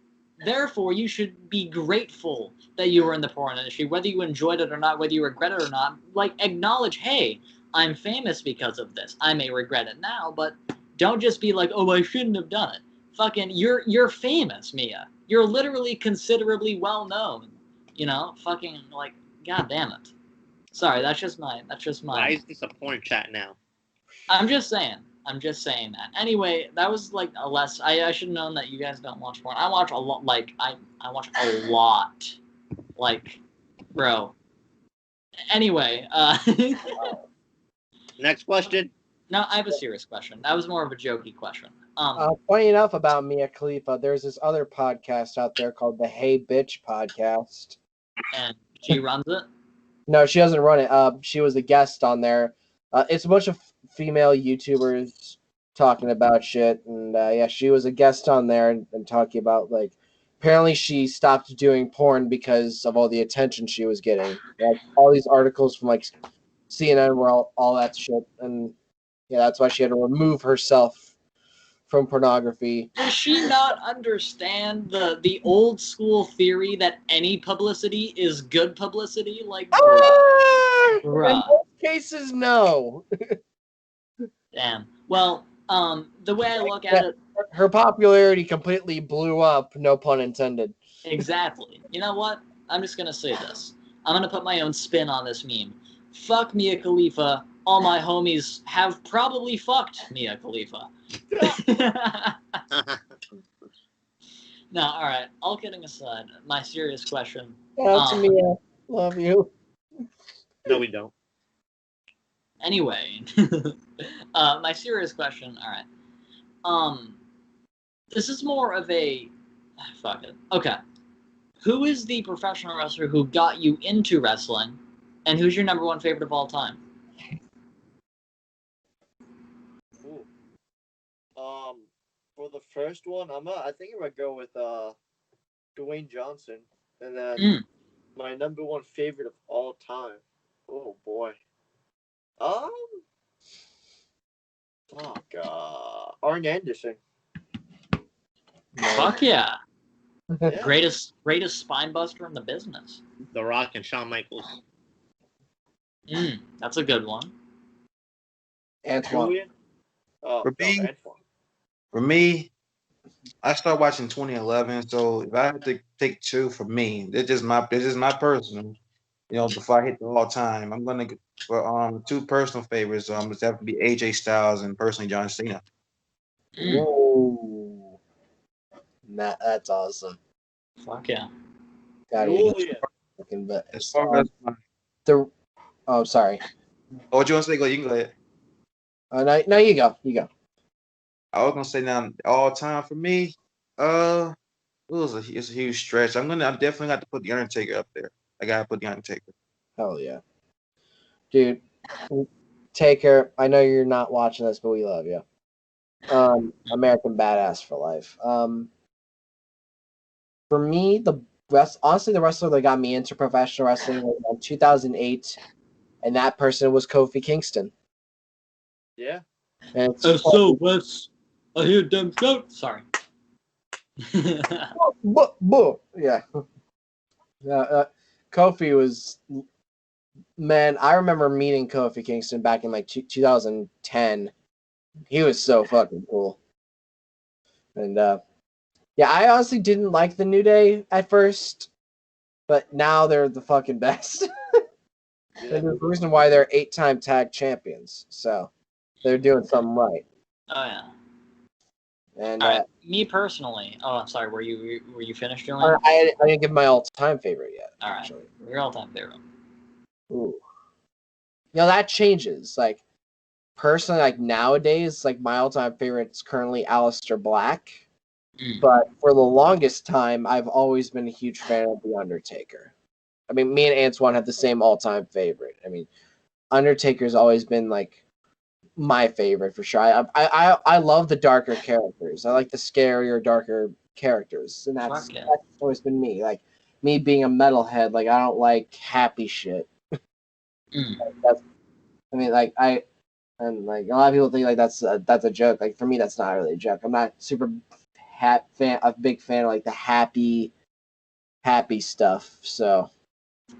Therefore, you should be grateful that you were in the porn industry, whether you enjoyed it or not, whether you regret it or not. Like, acknowledge, hey, I'm famous because of this. I may regret it now, but don't just be like, oh, I shouldn't have done it. Fucking, you're famous, Mia. You're literally considerably well known. Fucking, like, god damn it. Sorry, that's just my. Why is this a porn chat now? I'm just saying that. Anyway, that was like a less. I should have known that you guys don't watch porn. I watch a lot. Like I watch a lot. Like, bro. Anyway, Next question. no, I have a serious question. That was more of a jokey question. Funny enough about Mia Khalifa, there's this other podcast out there called the Hey Bitch podcast. And she runs it. No, she doesn't run it. She was a guest on there. It's a bunch of female YouTubers talking about shit, and yeah, she was a guest on there and talking about like. Apparently, she stopped doing porn because of all the attention she was getting. Like all these articles from like CNN were all that shit, and yeah, that's why she had to remove herself from pornography. Does she not understand the old school theory that any publicity is good publicity? Like, In bruh. most cases, no. Damn. Well, the way I look at it, Her popularity completely blew up, no pun intended. exactly. You know what? I'm just gonna say this. I'm gonna put my own spin on this meme. Fuck Mia Khalifa. All my homies have probably fucked Mia Khalifa. No, all right. All kidding aside, my serious question. That's Mia. Love you. No, we don't. Anyway, my serious question. All right. This is more of a. Fuck it. Okay. Who is the professional wrestler who got you into wrestling, and who's your number one favorite of all time? Ooh. For the first one, I think I'm gonna go with Dwayne Johnson, and then my number one favorite of all time. Oh boy. Arn Anderson. Fuck yeah. Yeah. Greatest spine buster in the business. The Rock and Shawn Michaels. That's a good one. Antwan. Julian. For me? Antwan. For me, I started watching 2011. So if I had to take two for me, this is my personal. Before I hit the all time, I'm gonna for two personal favorites. It's have to be AJ Styles and personally John Cena. Ooh. That's awesome. Fuck yeah. Julian. Fucking but As far as my, sorry. what you want to say? Go. You can go ahead. No, you go. You go. I was gonna say now all time for me. It's a huge stretch. I'm definitely got to put the Undertaker up there. I gotta put the Undertaker. Hell yeah, dude. Taker. I know you're not watching this, but we love you. American Badass for life. For me, honestly, the wrestler that got me into professional wrestling was in 2008, and that person was Kofi Kingston. Yeah. And it's SOS. I hear them shout. Sorry. yeah. Kofi was, man, I remember meeting Kofi Kingston back in like 2010. He was so fucking cool. And yeah, I honestly didn't like the New Day at first, but now they're the fucking best. Yeah. There's a reason why they're 8-time tag champions. So they're doing something right. Oh yeah. And All right. Me personally. Oh, I'm sorry. Were you finished, Julian? I didn't give my all-time favorite yet. All right. Actually. Your all-time favorite. Ooh. That changes. Like personally, like nowadays, like my all-time favorite is currently Aleister Black. But for the longest time, I've always been a huge fan of The Undertaker. I mean, me and Antwan have the same all-time favorite. I mean, Undertaker's always been like my favorite for sure. I love the darker characters. I like the scarier, darker characters, and that's always been me. Like me being a metalhead, like I don't like happy shit. I mean, like and like a lot of people think like that's a joke. Like for me, that's not really a joke. I'm not super a big fan of like the happy stuff. So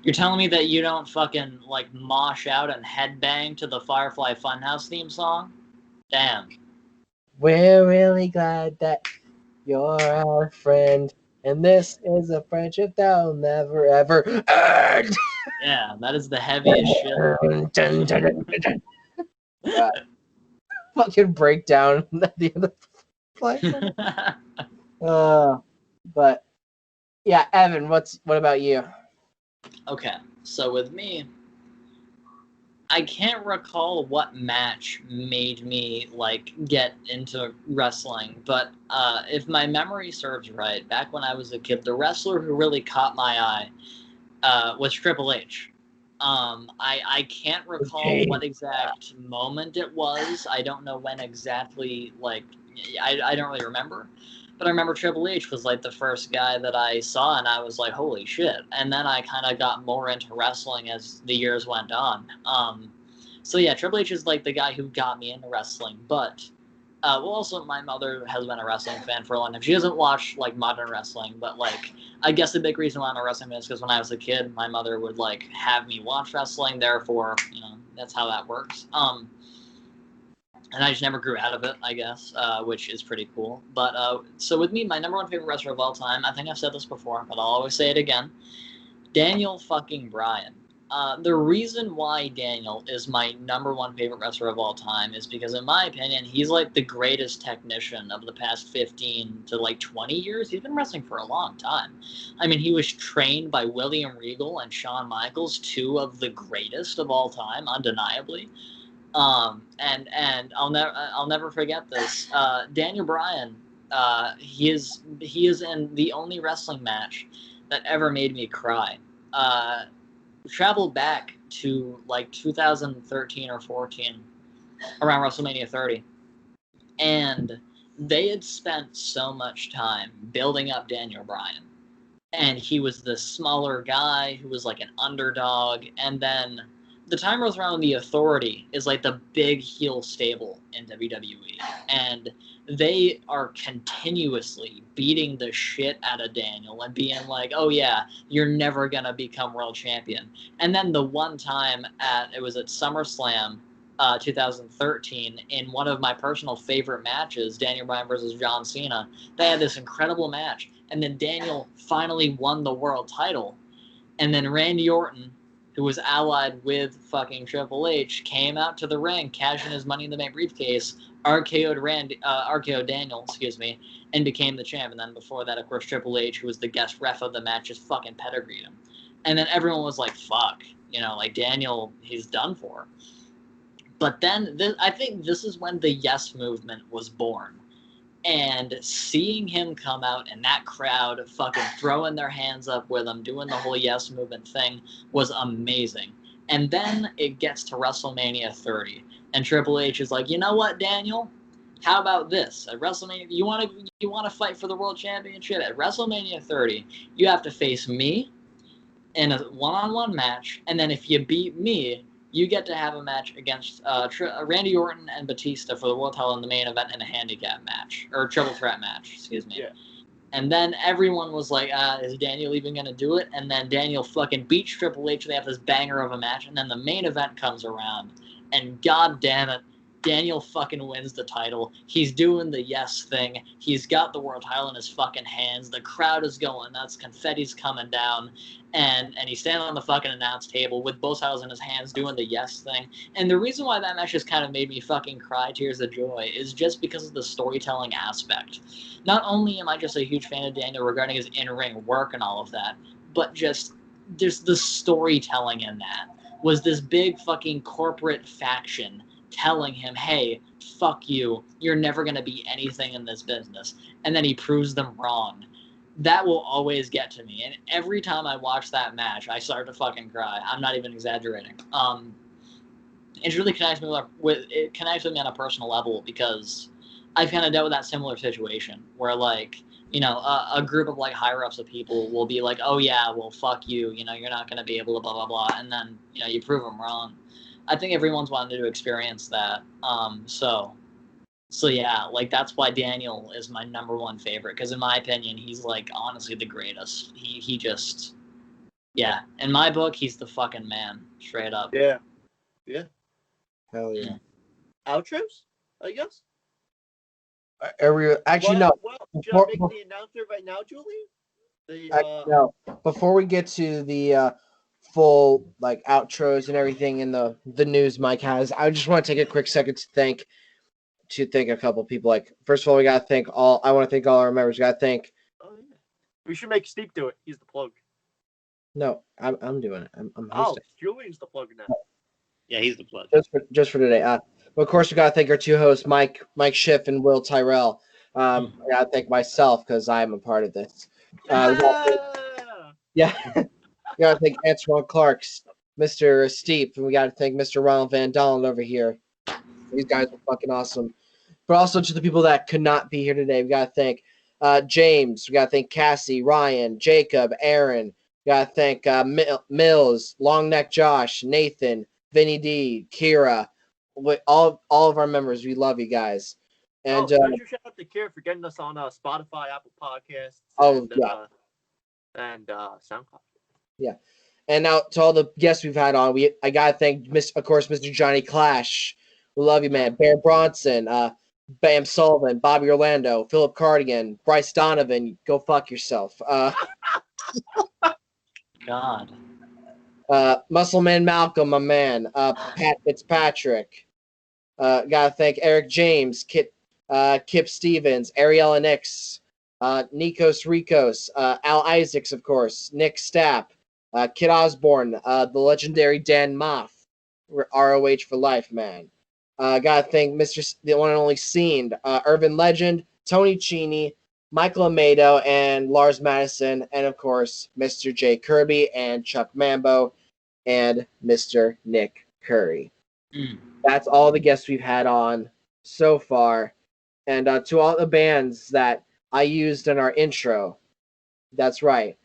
you're telling me that you don't fucking like mosh out and headbang to the Firefly Funhouse theme song? Damn. We're really glad that you're our friend, and this is a friendship that'll never ever end. Yeah, that is the heaviest shit. Fucking breakdown at the end of the play. But yeah, Evan, what about you? Okay, so with me, I can't recall what match made me like get into wrestling, but if my memory serves right, back when I was a kid, the wrestler who really caught my eye was Triple H. I can't recall what exact moment it was. I don't know when exactly. Like, I don't really remember. But I remember Triple H was like the first guy that I saw, and I was like, holy shit. And then I kind of got more into wrestling as the years went on. So yeah, Triple H is like the guy who got me into wrestling. But well, also my mother has been a wrestling fan for a long time. She doesn't watch like modern wrestling, but like I guess the big reason why I'm a wrestling fan is because when I was a kid, my mother would like have me watch wrestling. Therefore, that's how that works. And I just never grew out of it, I guess, which is pretty cool. But so with me, my number one favorite wrestler of all time, I think I've said this before, but I'll always say it again, Daniel fucking Bryan. The reason why Daniel is my number one favorite wrestler of all time is because, in my opinion, he's like the greatest technician of the past 15 to like 20 years. He's been wrestling for a long time. I mean, he was trained by William Regal and Shawn Michaels, two of the greatest of all time, undeniably. And I'll never forget this. Daniel Bryan, he is in the only wrestling match that ever made me cry. Traveled back to like 2013 or 14, around WrestleMania 30, and they had spent so much time building up Daniel Bryan, and he was the smaller guy who was like an underdog, and then the time rolls around, the Authority is like the big heel stable in WWE, and they are continuously beating the shit out of Daniel and being like, oh yeah, you're never gonna become world champion. And then the one time at SummerSlam 2013, in one of my personal favorite matches, Daniel Bryan versus John Cena, they had this incredible match, and then Daniel finally won the world title, and then Randy Orton who was allied with fucking Triple H, came out to the ring, cashing his Money in the Bank briefcase, RKO'd Daniel, and became the champ. And then before that, of course, Triple H, who was the guest ref of the match, just fucking pedigreed him. And then everyone was like, fuck, like Daniel, he's done for. But then I think this is when the Yes movement was born. And seeing him come out and that crowd fucking throwing their hands up with him, doing the whole Yes movement thing was amazing. And then it gets to WrestleMania 30. And Triple H is like, you know what, Daniel? How about this? At WrestleMania, you want to fight for the World Championship? At WrestleMania 30, you have to face me in a one-on-one match. And then if you beat me, you get to have a match against Randy Orton and Batista for the world title in the main event in a handicap match, or triple threat match, Yeah. And then everyone was like, is Daniel even going to do it? And then Daniel fucking beats Triple H. They have this banger of a match. And then the main event comes around. And god damn it, Daniel fucking wins the title. He's doing the Yes thing. He's got the world title in his fucking hands. The crowd is going nuts. Confetti's coming down. And he's standing on the fucking announce table with both titles in his hands doing the Yes thing. And the reason why that match just kind of made me fucking cry tears of joy is just because of the storytelling aspect. Not only am I just a huge fan of Daniel regarding his in-ring work and all of that, but just there's the storytelling in that. Was this big fucking corporate faction telling him, hey, fuck you, you're never going to be anything in this business. And then he proves them wrong. That will always get to me. And every time I watch that match, I start to fucking cry. I'm not even exaggerating. It really connects me with me on a personal level because I've kind of dealt with that similar situation where, like, a group of, like, higher-ups of people will be like, oh, yeah, well, fuck you, you're not going to be able to blah, blah, blah, and then, you prove them wrong. I think everyone's wanted to experience that. So yeah, like, that's why Daniel is my number one favorite, because in my opinion, he's, like, honestly the greatest. He just, yeah, in my book, he's the fucking man, straight up. Yeah. Hell yeah. Outros, I guess. Actually, no. no. Well, should I make the announcement right now, Julian? No. Before we get to the full, like, outros and everything in the news Mike has, I just want to take a quick second to thank a couple people. Like, first of all, I want to thank all our members. We got to thank. Oh, yeah. We should make Steve do it. He's the plug. No, I'm doing it. I'm hosting. Julian's the plug now. Yeah, he's the plug. Just for today. But of course, we got to thank our two hosts, Mike Schiff and Will Tyrell. I got to thank myself because I'm a part of this. Yeah. We got to thank Antwan Clarks, Mr. Steep, and we got to thank Mr. Ronald Van Dalen over here. These guys are fucking awesome. But also to the people that could not be here today, we got to thank James. We got to thank Cassie, Ryan, Jacob, Erin. We got to thank Mills, Longneck Josh, Nathan, Vinny D, Keira, all of our members. We love you guys. And special shout out to Keira for getting us on Spotify, Apple Podcasts, and SoundCloud. Yeah. And now to all the guests we've had on, I gotta thank of course Mr. Johnny Clash. We love you, man. Bear Bronson, Bam Sullivan, Bobby Orlando, Philip Cardigan, Bryce Donovan. Go fuck yourself. God. Muscleman Malcolm, my man. Pat Fitzpatrick. Gotta thank Eric James, Kip Stevens, Ariella Nix, Nikos Ricos, Al Isaacs, of course, Nick Stapp, Kid Osborne, the legendary Dan Moff, ROH for life, man. Gotta thank the one and only Scene, Urban Legend, Tony Cheney, Michael Amado, and Lars Madison, and of course, Mr. J. Kirby and Chuck Mambo, and Mr. Nick Curry. That's all the guests we've had on so far. And to all the bands that I used in our intro, that's right.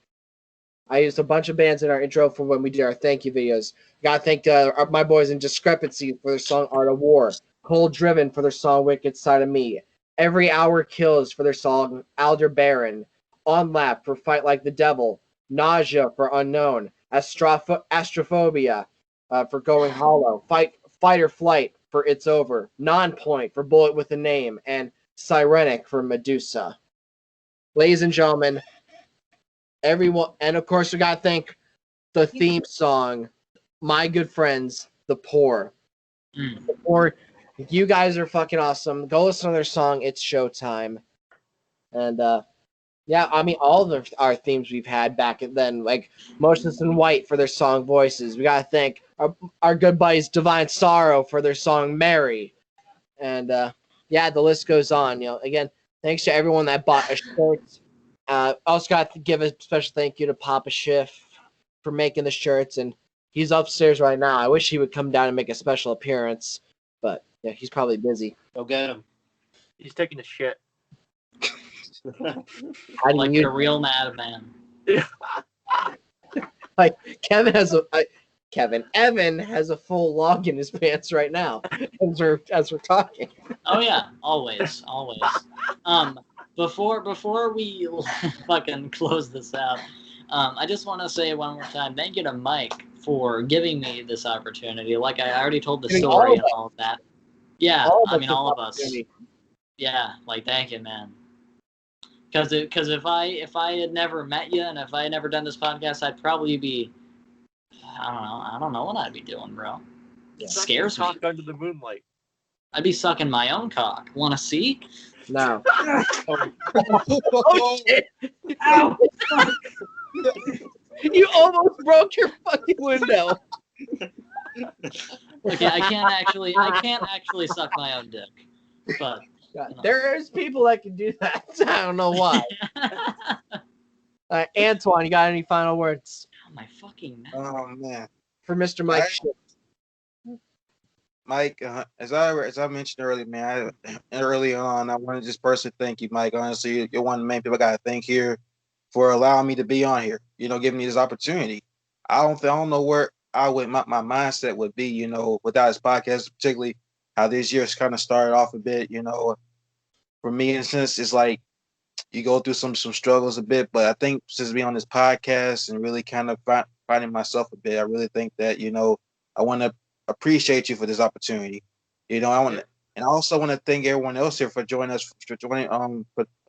I used a bunch of bands in our intro for when we did our thank you videos. Gotta thank my boys in Discrepancy for their song Art of War, Cold Driven for their song Wicked Side of Me, Every Hour Kills for their song Aldebaran, On Lap for Fight Like the Devil, Nausea for Unknown, Astrophobia for Going Hollow, Fight or Flight for It's Over, Non-Point for Bullet with a Name, and Sirenic for Medusa. Ladies and gentlemen, everyone, and of course we gotta thank the theme song my good friends, ThePour. Mm. ThePour, you guys are fucking awesome. Go listen to their song, It's Showtime. And yeah, I mean, all of our themes we've had back then, like Motionless in White for their song Voices. We got to thank our good buddies Divine Sorrow for their song Mary. And yeah, the list goes on. Again, thanks to everyone that bought a shirt. Also got to give a special thank you to Papa Schiff for making the shirts, and he's upstairs right now. I wish he would come down and make a special appearance, but yeah, he's probably busy. Go get him. He's taking a shit. How do Like you a real madman. like Evan has a full log in his pants right now as we're talking. Oh yeah, always. Before we fucking close this out, I just want to say one more time, thank you to Mike for giving me this opportunity. Like I already told the story and all of that. Yeah, I mean all of us. Yeah, like thank you, man. Because if I had never met you and if I had never done this podcast, I'd probably be I don't know what I'd be doing, bro. It scares me. Talk under the moonlight. I'd be sucking my own cock. Want to see? No. Oh, shit! Ow! You almost broke your fucking window. Okay, I can't actually suck my own dick, but There's people that can do that. I don't know why. Antwan, you got any final words? My fucking mouth. Oh man, For Mr. Mike Schiff. Mike, as I mentioned earlier, man, early on, I wanted to just personally thank you, Mike. Honestly, you're one of the main people I got to thank here for allowing me to be on here. Giving me this opportunity. I don't know where my mindset would be, without this podcast, particularly how this year's kind of started off a bit. For me, in a sense, it's like you go through some struggles a bit, but I think since being on this podcast and really kind of finding myself a bit, I really think that I want to appreciate you for this opportunity. I also want to thank everyone else here for joining us, for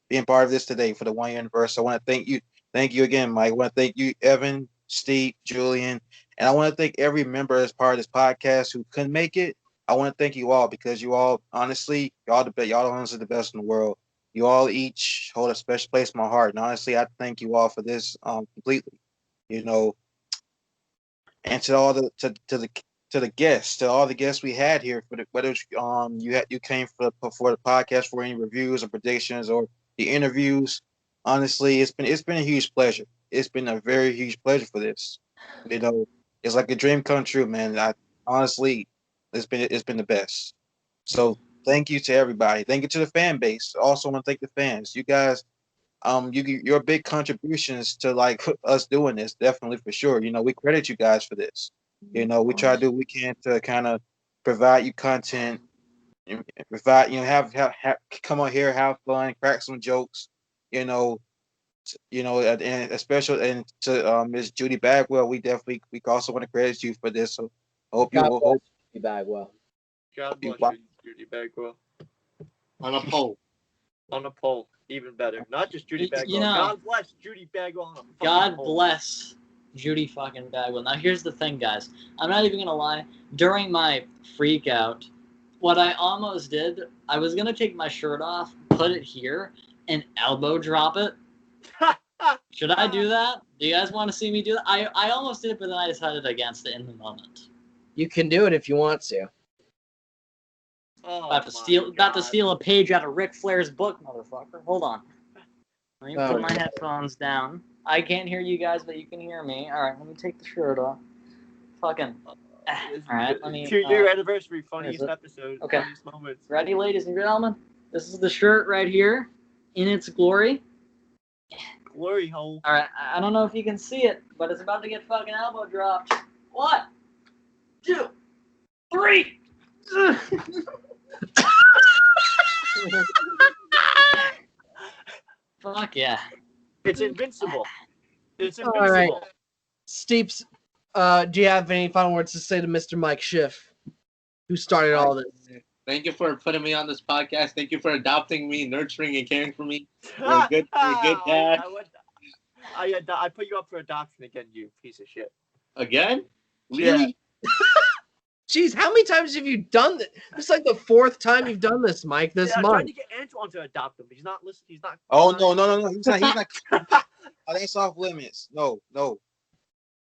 being part of this today for the 1 year anniversary. I want to thank you again, Mike. I want to thank you, Evan, Steve, Julian, and I want to thank every member as part of this podcast who couldn't make it. I want to thank you all because you all, honestly, y'all honestly the best in the world. You all each hold a special place in my heart, and honestly, I thank you all for this completely. And to all the guests, to all the guests we had here, whether you came for the podcast for any reviews or predictions or the interviews. Honestly, it's been a huge pleasure. It's been a very huge pleasure for this. It's like a dream come true, man. Honestly, it's been the best. So thank you to everybody. Thank you to the fan base. Also want to thank the fans. You guys, your big contributions to like us doing this, definitely for sure. We credit you guys for this. We try to do what we can to kind of provide you content, provide have come on here, have fun, crack some jokes, and especially and to Miss Judy Bagwell, we also want to credit you for this. So I hope you will hope you Bagwell. God bless you, Judy Bagwell. On a pole. On a pole, even better. Not just Judy Bagwell. God bless Judy Bagwell on a fucking God pole. bless Judy fucking Bagwell. Now here's the thing, guys. I'm not even gonna lie. During my freak out, what I almost did, I was gonna take my shirt off, put it here, and elbow drop it. Should I do that? Do you guys want to see me do that? I almost did it, but then I decided against it in the moment. You can do it if you want to. Oh, about to steal a page out of Ric Flair's book, motherfucker. Hold on. Let me put my headphones down. I can't hear you guys, but you can hear me. All right, let me take the shirt off. Fucking. All right, let me. 2 year anniversary, funniest episode. Okay. Funniest moments. Ready, ladies and gentlemen? This is the shirt right here, in its glory. Glory hole. All right, I don't know if you can see it, but it's about to get fucking elbow dropped. 1, 2, 3. Fuck yeah. It's invincible. It's invincible. All right. Steeps, do you have any final words to say to Mr. Mike Schiff, who started all this? Thank you for putting me on this podcast. Thank you for adopting me, nurturing and caring for me. You're a good dad. I put you up for adoption again, you piece of shit. Again? Really? Jeez, how many times have you done this? It's like the 4th time you've done this, Mike, this I'm trying month. to get Antwan to adopt him. He's not listening. He's not. Oh no. He's not. Oh, that's off limits. No.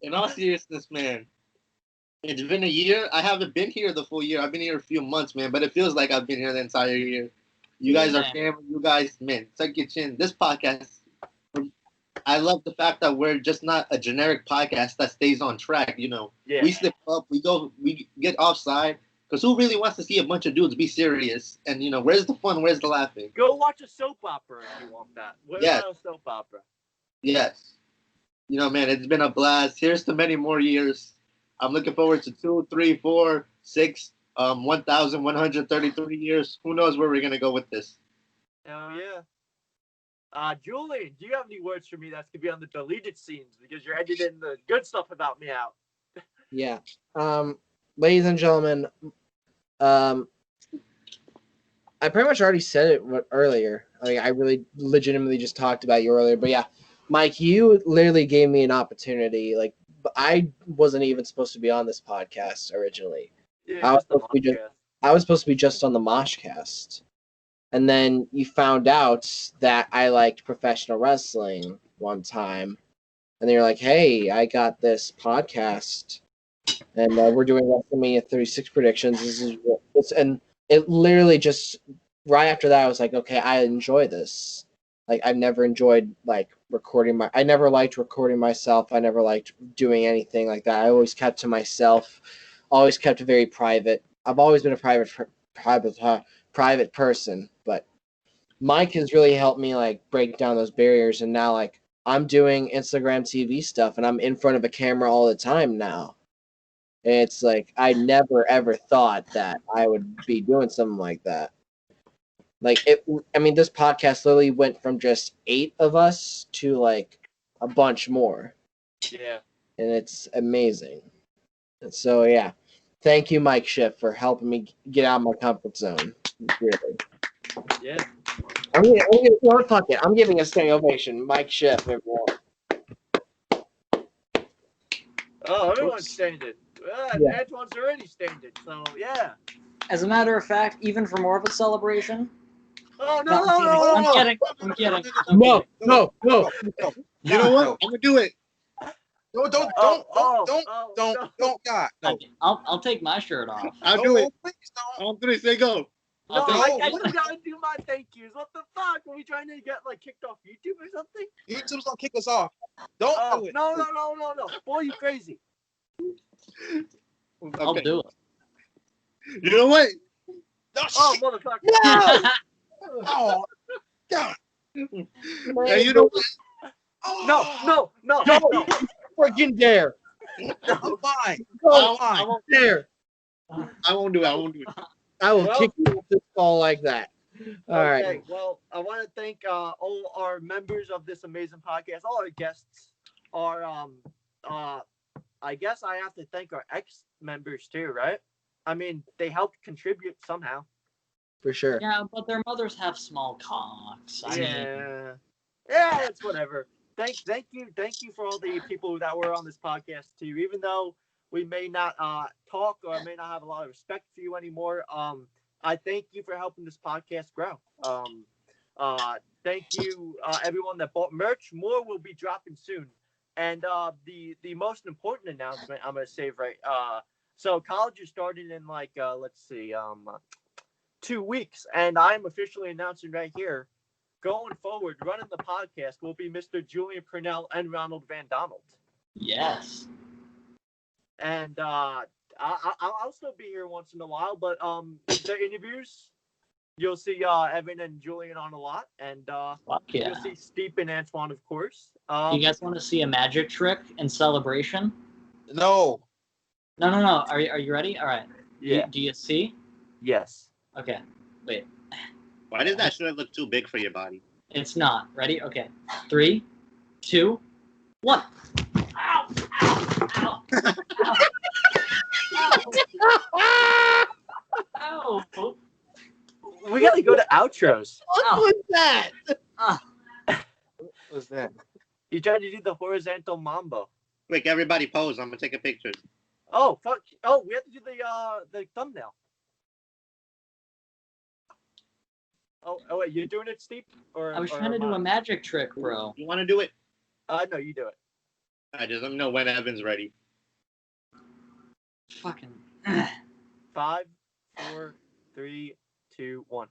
In all seriousness, man, it's been a year. I haven't been here the full year. I've been here a few months, man, but it feels like I've been here the entire year. You guys are family. You guys, man, tuck your chin. This podcast, I love the fact that we're just not a generic podcast that stays on track. You know, Yeah. we slip up, we get offside. Because who really wants to see a bunch of dudes be serious? And, you know, where's the fun? Where's the laughing? Go watch a soap opera if you want that. What about a soap opera? Yes. You know, man, it's been a blast. Here's to many more years. I'm looking forward to 2, 3, 4, 6, 1,133 years. Who knows where we're going to go with this? Oh, yeah. Julian, do you have any words for me that's going to be on the deleted scenes? Because you're editing the good stuff about me out. Yeah. Ladies and gentlemen, I pretty much already said it earlier. Like, I really legitimately just talked about you earlier. But yeah, Mike, you literally gave me an opportunity. Like, I wasn't even supposed to be on this podcast originally. Yeah, I was supposed to be just on the Moshcast. And then you found out that I liked professional wrestling one time. And then you're like, hey, I got this podcast. And we're doing WrestleMania 36 predictions. And it literally just right after that, I was like, okay, I enjoy this. Like, I've never enjoyed like I never liked recording myself. I never liked doing anything like that. I always kept to myself. Always kept it very private. I've always been a private person, but Mike has really helped me like break down those barriers. And now like I'm doing Instagram TV stuff, and I'm in front of a camera all the time now. It's like I never ever thought that I would be doing something like that. Like this podcast literally went from just 8 of us to like a bunch more. Yeah. And it's amazing. And so yeah. Thank you, Mike Schiff, for helping me get out of my comfort zone. Really. Yeah. Fuck it. I'm giving a standing ovation. Mike Schiff, everyone. Oh, everyone's standing. Yeah. Antwan's already standing, so yeah. As a matter of fact, even for more of a celebration. Oh No, I'm kidding. I'm kidding. No. You know what? I'm gonna do it. Don't, God. No. I'll take my shirt off. I'll do it. Please don't. On 3, say go. No, No. I gotta do my thank yous. What the fuck? Are we trying to get like kicked off YouTube or something? YouTube's gonna kick us off. Don't do it. No. Boy, you crazy. I'll do it. You know what? No, Oh, shit. motherfucker. Oh, God. And you know what? Oh, No. Don't freaking dare. I'm fine. I won't Dare. I won't do it. I will kick you off this ball like that. All right. Okay, well, I want to thank all our members of this amazing podcast. All our guests are, I guess I have to thank our ex-members too, right? I mean, they helped contribute somehow. For sure. Yeah, but their mothers have small cocks. I mean, Yeah, it's whatever. Thank you for all the people that were on this podcast too. Even though we may not talk or I may not have a lot of respect for you anymore, I thank you for helping this podcast grow. Thank you, everyone that bought merch. More will be dropping soon. And the most important announcement I'm gonna save right. So college is starting in like 2 weeks, and I'm officially announcing right here. Going forward, running the podcast will be Mr. Julian Purnell and Ronald Van Donald. yes. And I'll still be here once in a while, but the interviews, you'll see Evan and Julian on a lot, and Fuck yeah. you'll see Steep and Antwan, of course. You guys want to see a magic trick in celebration? No. No. Are you ready? All right. Yeah. Do you see? Yes. Okay. Wait. Why does that shirt look too big for your body? It's not. Ready? Okay. 3, 2, 1. Ow! Ow! Ow! Ow! Ow! We gotta go to outros. What was that? What was that? You tried to do the horizontal mambo. Quick, everybody pose. I'm gonna take a picture. Oh fuck! Oh, we have to do the thumbnail. Oh wait, you're doing it, Steve? I was Or trying to am do I? a magic trick, bro. You want to do it? No, you do it. I just let me know when Evan's ready. Fucking. 5, 4, 3, 2, 1.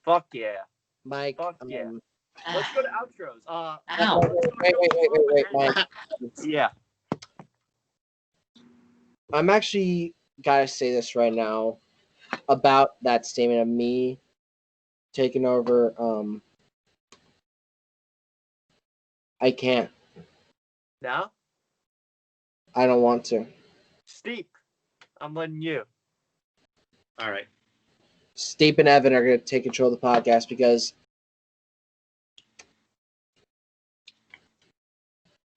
Fuck yeah! Mike. Fuck yeah! Um, Let's go to outros. Ow. wait, Mike. Yeah. I'm actually gotta say this right now about that statement of me taking over. I can't. Now, I don't want to. Steve, I'm letting you. All right. Steep and Evan are gonna take control of the podcast because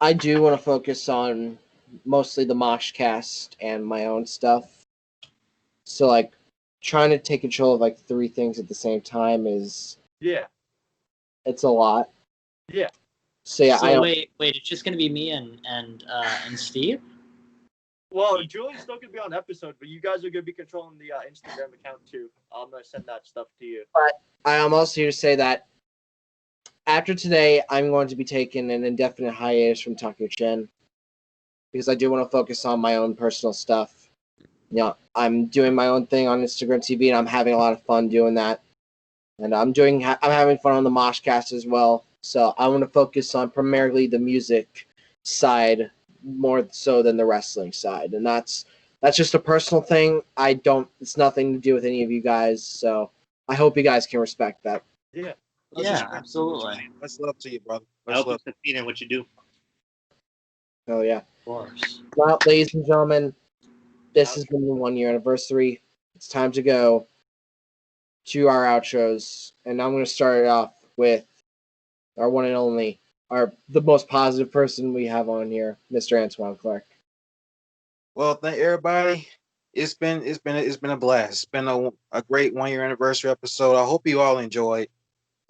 I do want to focus on mostly the Mosh cast and my own stuff. So like trying to take control of like 3 things at the same time is Yeah. it's a lot. Yeah. So yeah, I So don't, wait, it's just gonna be me and Steve? Well, Julian's still gonna be on episode, but you guys are gonna be controlling the Instagram account too. I'm gonna send that stuff to you. I am also here to say that after today, I'm going to be taking an indefinite hiatus from Taco Chen because I do want to focus on my own personal stuff. You know, I'm doing my own thing on Instagram TV, and I'm having a lot of fun doing that. And I'm having fun on the Moshcast as well. So I want to focus on primarily the music side more so than the wrestling side, and that's just a personal thing. It's nothing to do with any of you guys. So I hope you guys can respect that. Yeah. Yeah, absolutely. Much love to you, brother. I Much hope you love. succeed in what you do. Oh yeah. Of course. Well, ladies and gentlemen, this has been the 1 year anniversary. It's time to go to our outros, and I'm going to start it off with our one and only, the most positive person we have on here, Mr. Antwan Clark. Well, thank everybody. It's been a blast. It's been a great 1 year anniversary episode. I hope you all enjoyed.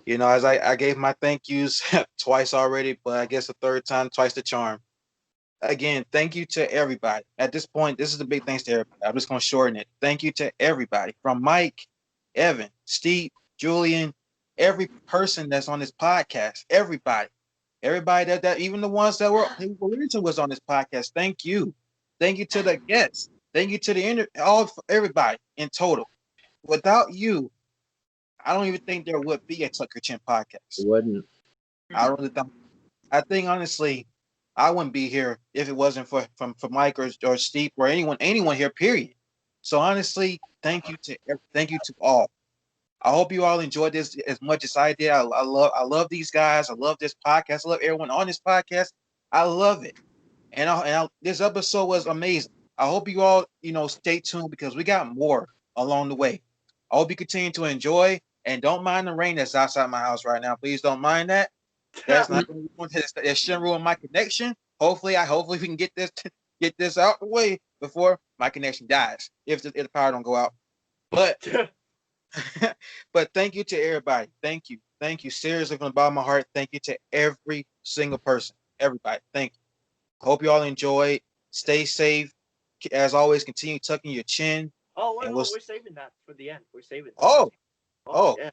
You know, as I gave my thank yous twice already, but I guess the third time, twice the charm. Again, thank you to everybody. At this point, this is the big thanks to everybody. I'm just gonna shorten it. Thank you to everybody from Mike, Evan, Steve, Julian, every person that's on this podcast. Everybody that even the ones that were who originally was on this podcast. Thank you. Thank you to the guests. Thank you to everybody in total. Without you, I don't even think there would be a Tucker Chin podcast. Wouldn't. I really don't. I think honestly, I wouldn't be here if it wasn't for Mike or Steve or anyone here. Period. So honestly, thank you to all. I hope you all enjoyed this as much as I did. I love these guys. I love this podcast. I love everyone on this podcast. I love it. This episode was amazing. I hope you all stay tuned because we got more along the way. I hope you continue to enjoy and don't mind the rain that's outside my house right now. Please don't mind that. That's not going to that shouldn't ruin my connection. Hopefully we can get this out the way before my connection dies if the power don't go out. But but thank you to everybody. Thank you. Seriously, from the bottom of my heart, thank you to every single person. Everybody, thank you. Hope you all enjoyed. Stay safe. As always, continue tucking your chin. Oh, And we're saving that for the end. We're saving that. Oh, Oh, yeah.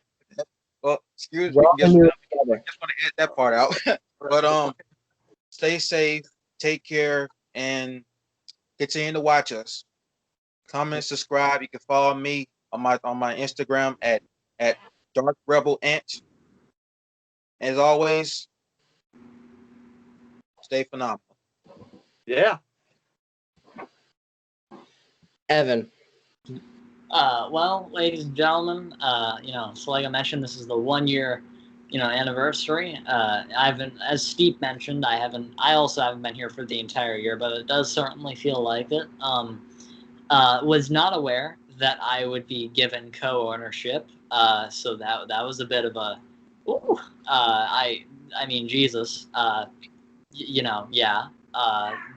well, excuse We're me. all gonna do it together. Just want to edit that part out. But stay safe, take care, and continue to watch us. Comment, subscribe. You can follow me on my Instagram at Dark Rebel Ant. As always, stay phenomenal. Yeah. Evan. Well, ladies and gentlemen, so like I mentioned, this is the 1 year, anniversary. I haven't, as Steve mentioned, I also haven't been here for the entire year, but it does certainly feel like it. Was not aware that I would be given co-ownership, so that was a bit of a, ooh, I mean, Jesus, yeah,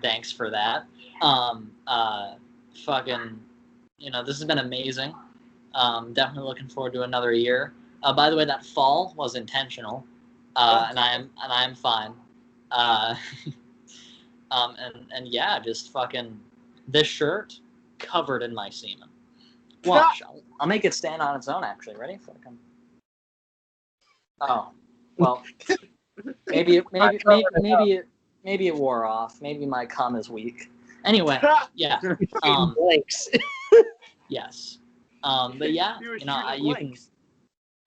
thanks for that. Fucking, this has been amazing. Definitely looking forward to another year. By the way, that fall was intentional, and I am fine. Uh, And yeah, just fucking this shirt covered in my semen. Watch, I'll make it stand on its own. Actually, ready? Fucking. Oh, well, maybe it wore off. Maybe my cum is weak. Anyway, yeah. Blanks. Yes. But yeah, You were you know, shooting you can. blanks.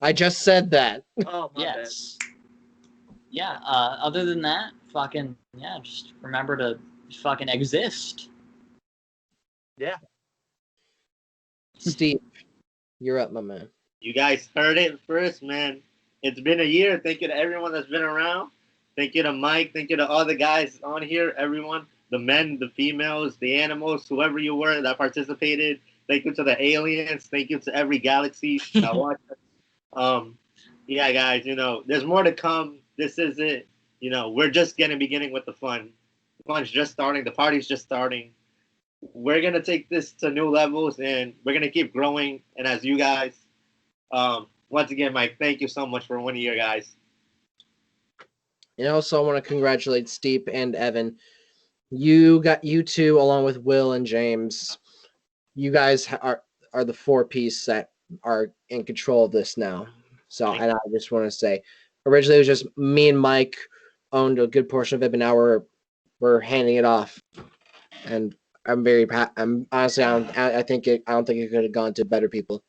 I just said that. Oh my Yes. Yeah. Other than that, fucking yeah. Just remember to fucking exist. bad. Yeah. Steve, you're up, my man. You guys heard it first, man. It's been a year. Thank you to everyone that's been around. Thank you to Mike. Thank you to all the guys on here, everyone. The men, the females, the animals, whoever you were that participated. Thank you to the aliens. Thank you to every galaxy that watched us. Yeah, guys, you know, there's more to come. This is it. You know, we're just beginning with the fun. The fun's just starting. The party's just starting. We're gonna take this to new levels, and we're gonna keep growing. And as you guys, once again, Mike, thank you so much for 1 year, guys. And also, I want to congratulate Steep and Evan. You two, along with Will and James. You guys are the four piece that are in control of this now. So, and I just want to say, originally it was just me and Mike owned a good portion of it, but now we're handing it off, and I'm I'm honestly, I don't think it could have gone to better people.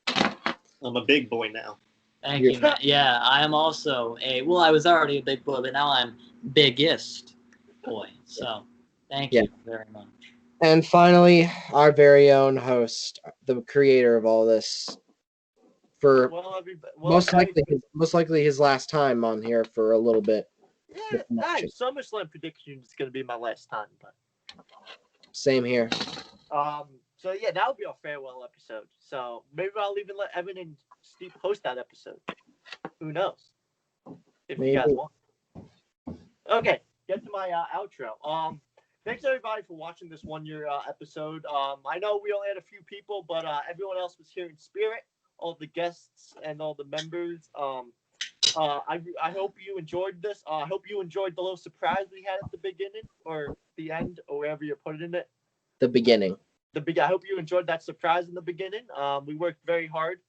I'm a big boy now. Thank you, man. Yeah, I am also I was already a big boy, but now I'm biggest boy. So, thank you very much. And finally, our very own host, the creator of all this, for most likely his last time on here for a little bit. Yeah, SummerSlam prediction is gonna be my last time, but same here. So yeah, that would be our farewell episode. So maybe I'll even let Evan and Steve host that episode. Who knows? If you guys want. Okay, get to my outro. Thanks everybody for watching this 1 year episode. I know we only had a few people, but everyone else was here in spirit. All the guests and all the members. I hope you enjoyed this. I hope you enjoyed the little surprise we had at the beginning or the end or wherever you're putting it. The beginning. I hope you enjoyed that surprise in the beginning. We worked very hard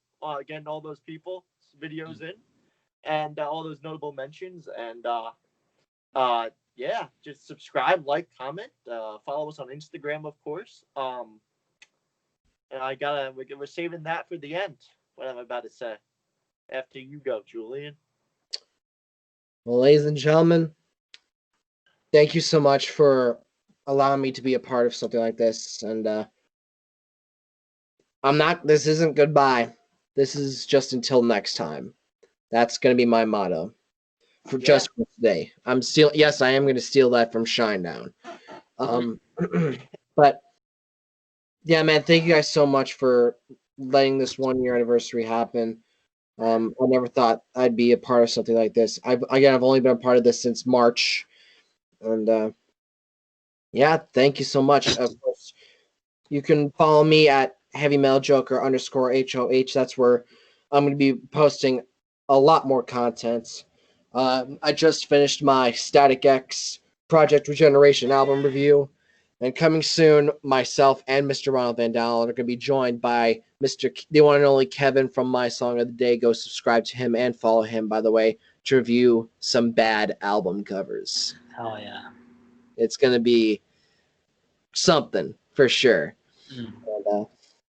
getting all those people's videos in and all those notable mentions. And yeah, just subscribe, like, comment, follow us on Instagram, of course. And we're saving that for the end. What am I about to say? After you go, Julian. Well, ladies and gentlemen, thank you so much for allowing me to be a part of something like this. And this isn't goodbye. This is just until next time. That's going to be my motto for just for today. I am going to steal that from Shinedown. But yeah, man, thank you guys so much for letting this 1 year anniversary happen. I never thought I'd be a part of something like this. I've only been a part of this since March, and yeah, thank you so much. Of course, you can follow me at HeavyMaleJoker_HOH. That's where I'm going to be posting a lot more content. I just finished my Static X Project Regeneration album review. And coming soon, myself and Mr. Ronald Van Dalen are going to be joined by the one and only Kevin from My Song of the Day. Go subscribe to him and follow him, by the way, to review some bad album covers. Hell yeah. It's going to be something for sure.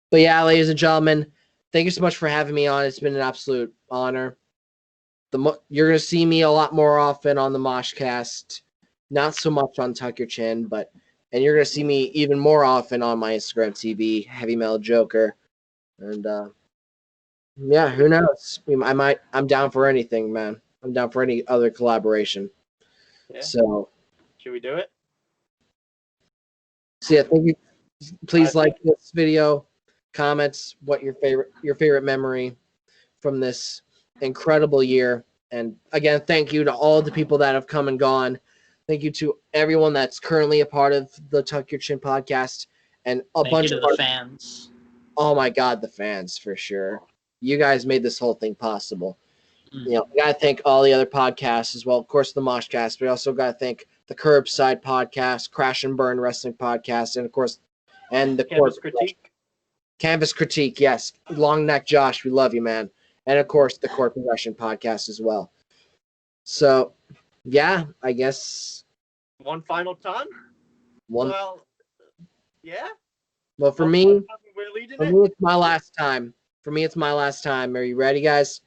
But yeah, ladies and gentlemen, thank you so much for having me on. It's been an absolute honor. You're going to see me a lot more often on the Moshcast. Not so much on Tuck Your Chin, and you're going to see me even more often on my Instagram TV, Heavy Metal Joker. And yeah, who knows? I'm down for anything, man. I'm down for any other collaboration. Yeah. So, should we do it? So yeah, thank you. Please like this video, comments, what your favorite memory from this incredible year. And again, thank you to all the people that have come and gone. Thank you to everyone that's currently a part of the Tuck Your Chin podcast and bunch of the fans. Oh my God, the fans for sure. You guys made this whole thing possible. You know, we gotta thank all the other podcasts as well. Of course, the Moshcast, but we also gotta thank the Curbside Podcast, Crash and Burn Wrestling Podcast, and of course, the Canvas Critique. Canvas Critique, yes. Long Neck Josh, we love you, man. And of course, the Court Progression Podcast as well. So, yeah, I guess One final time. one. Well, yeah. Well, for One me, final time we're leading it. it's my last time. For me, it's my last time. Are you ready, guys?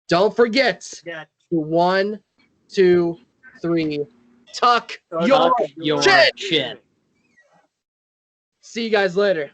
Don't forget Yeah. to 1, 2, 3, tuck your Your chin. chin. See you guys later.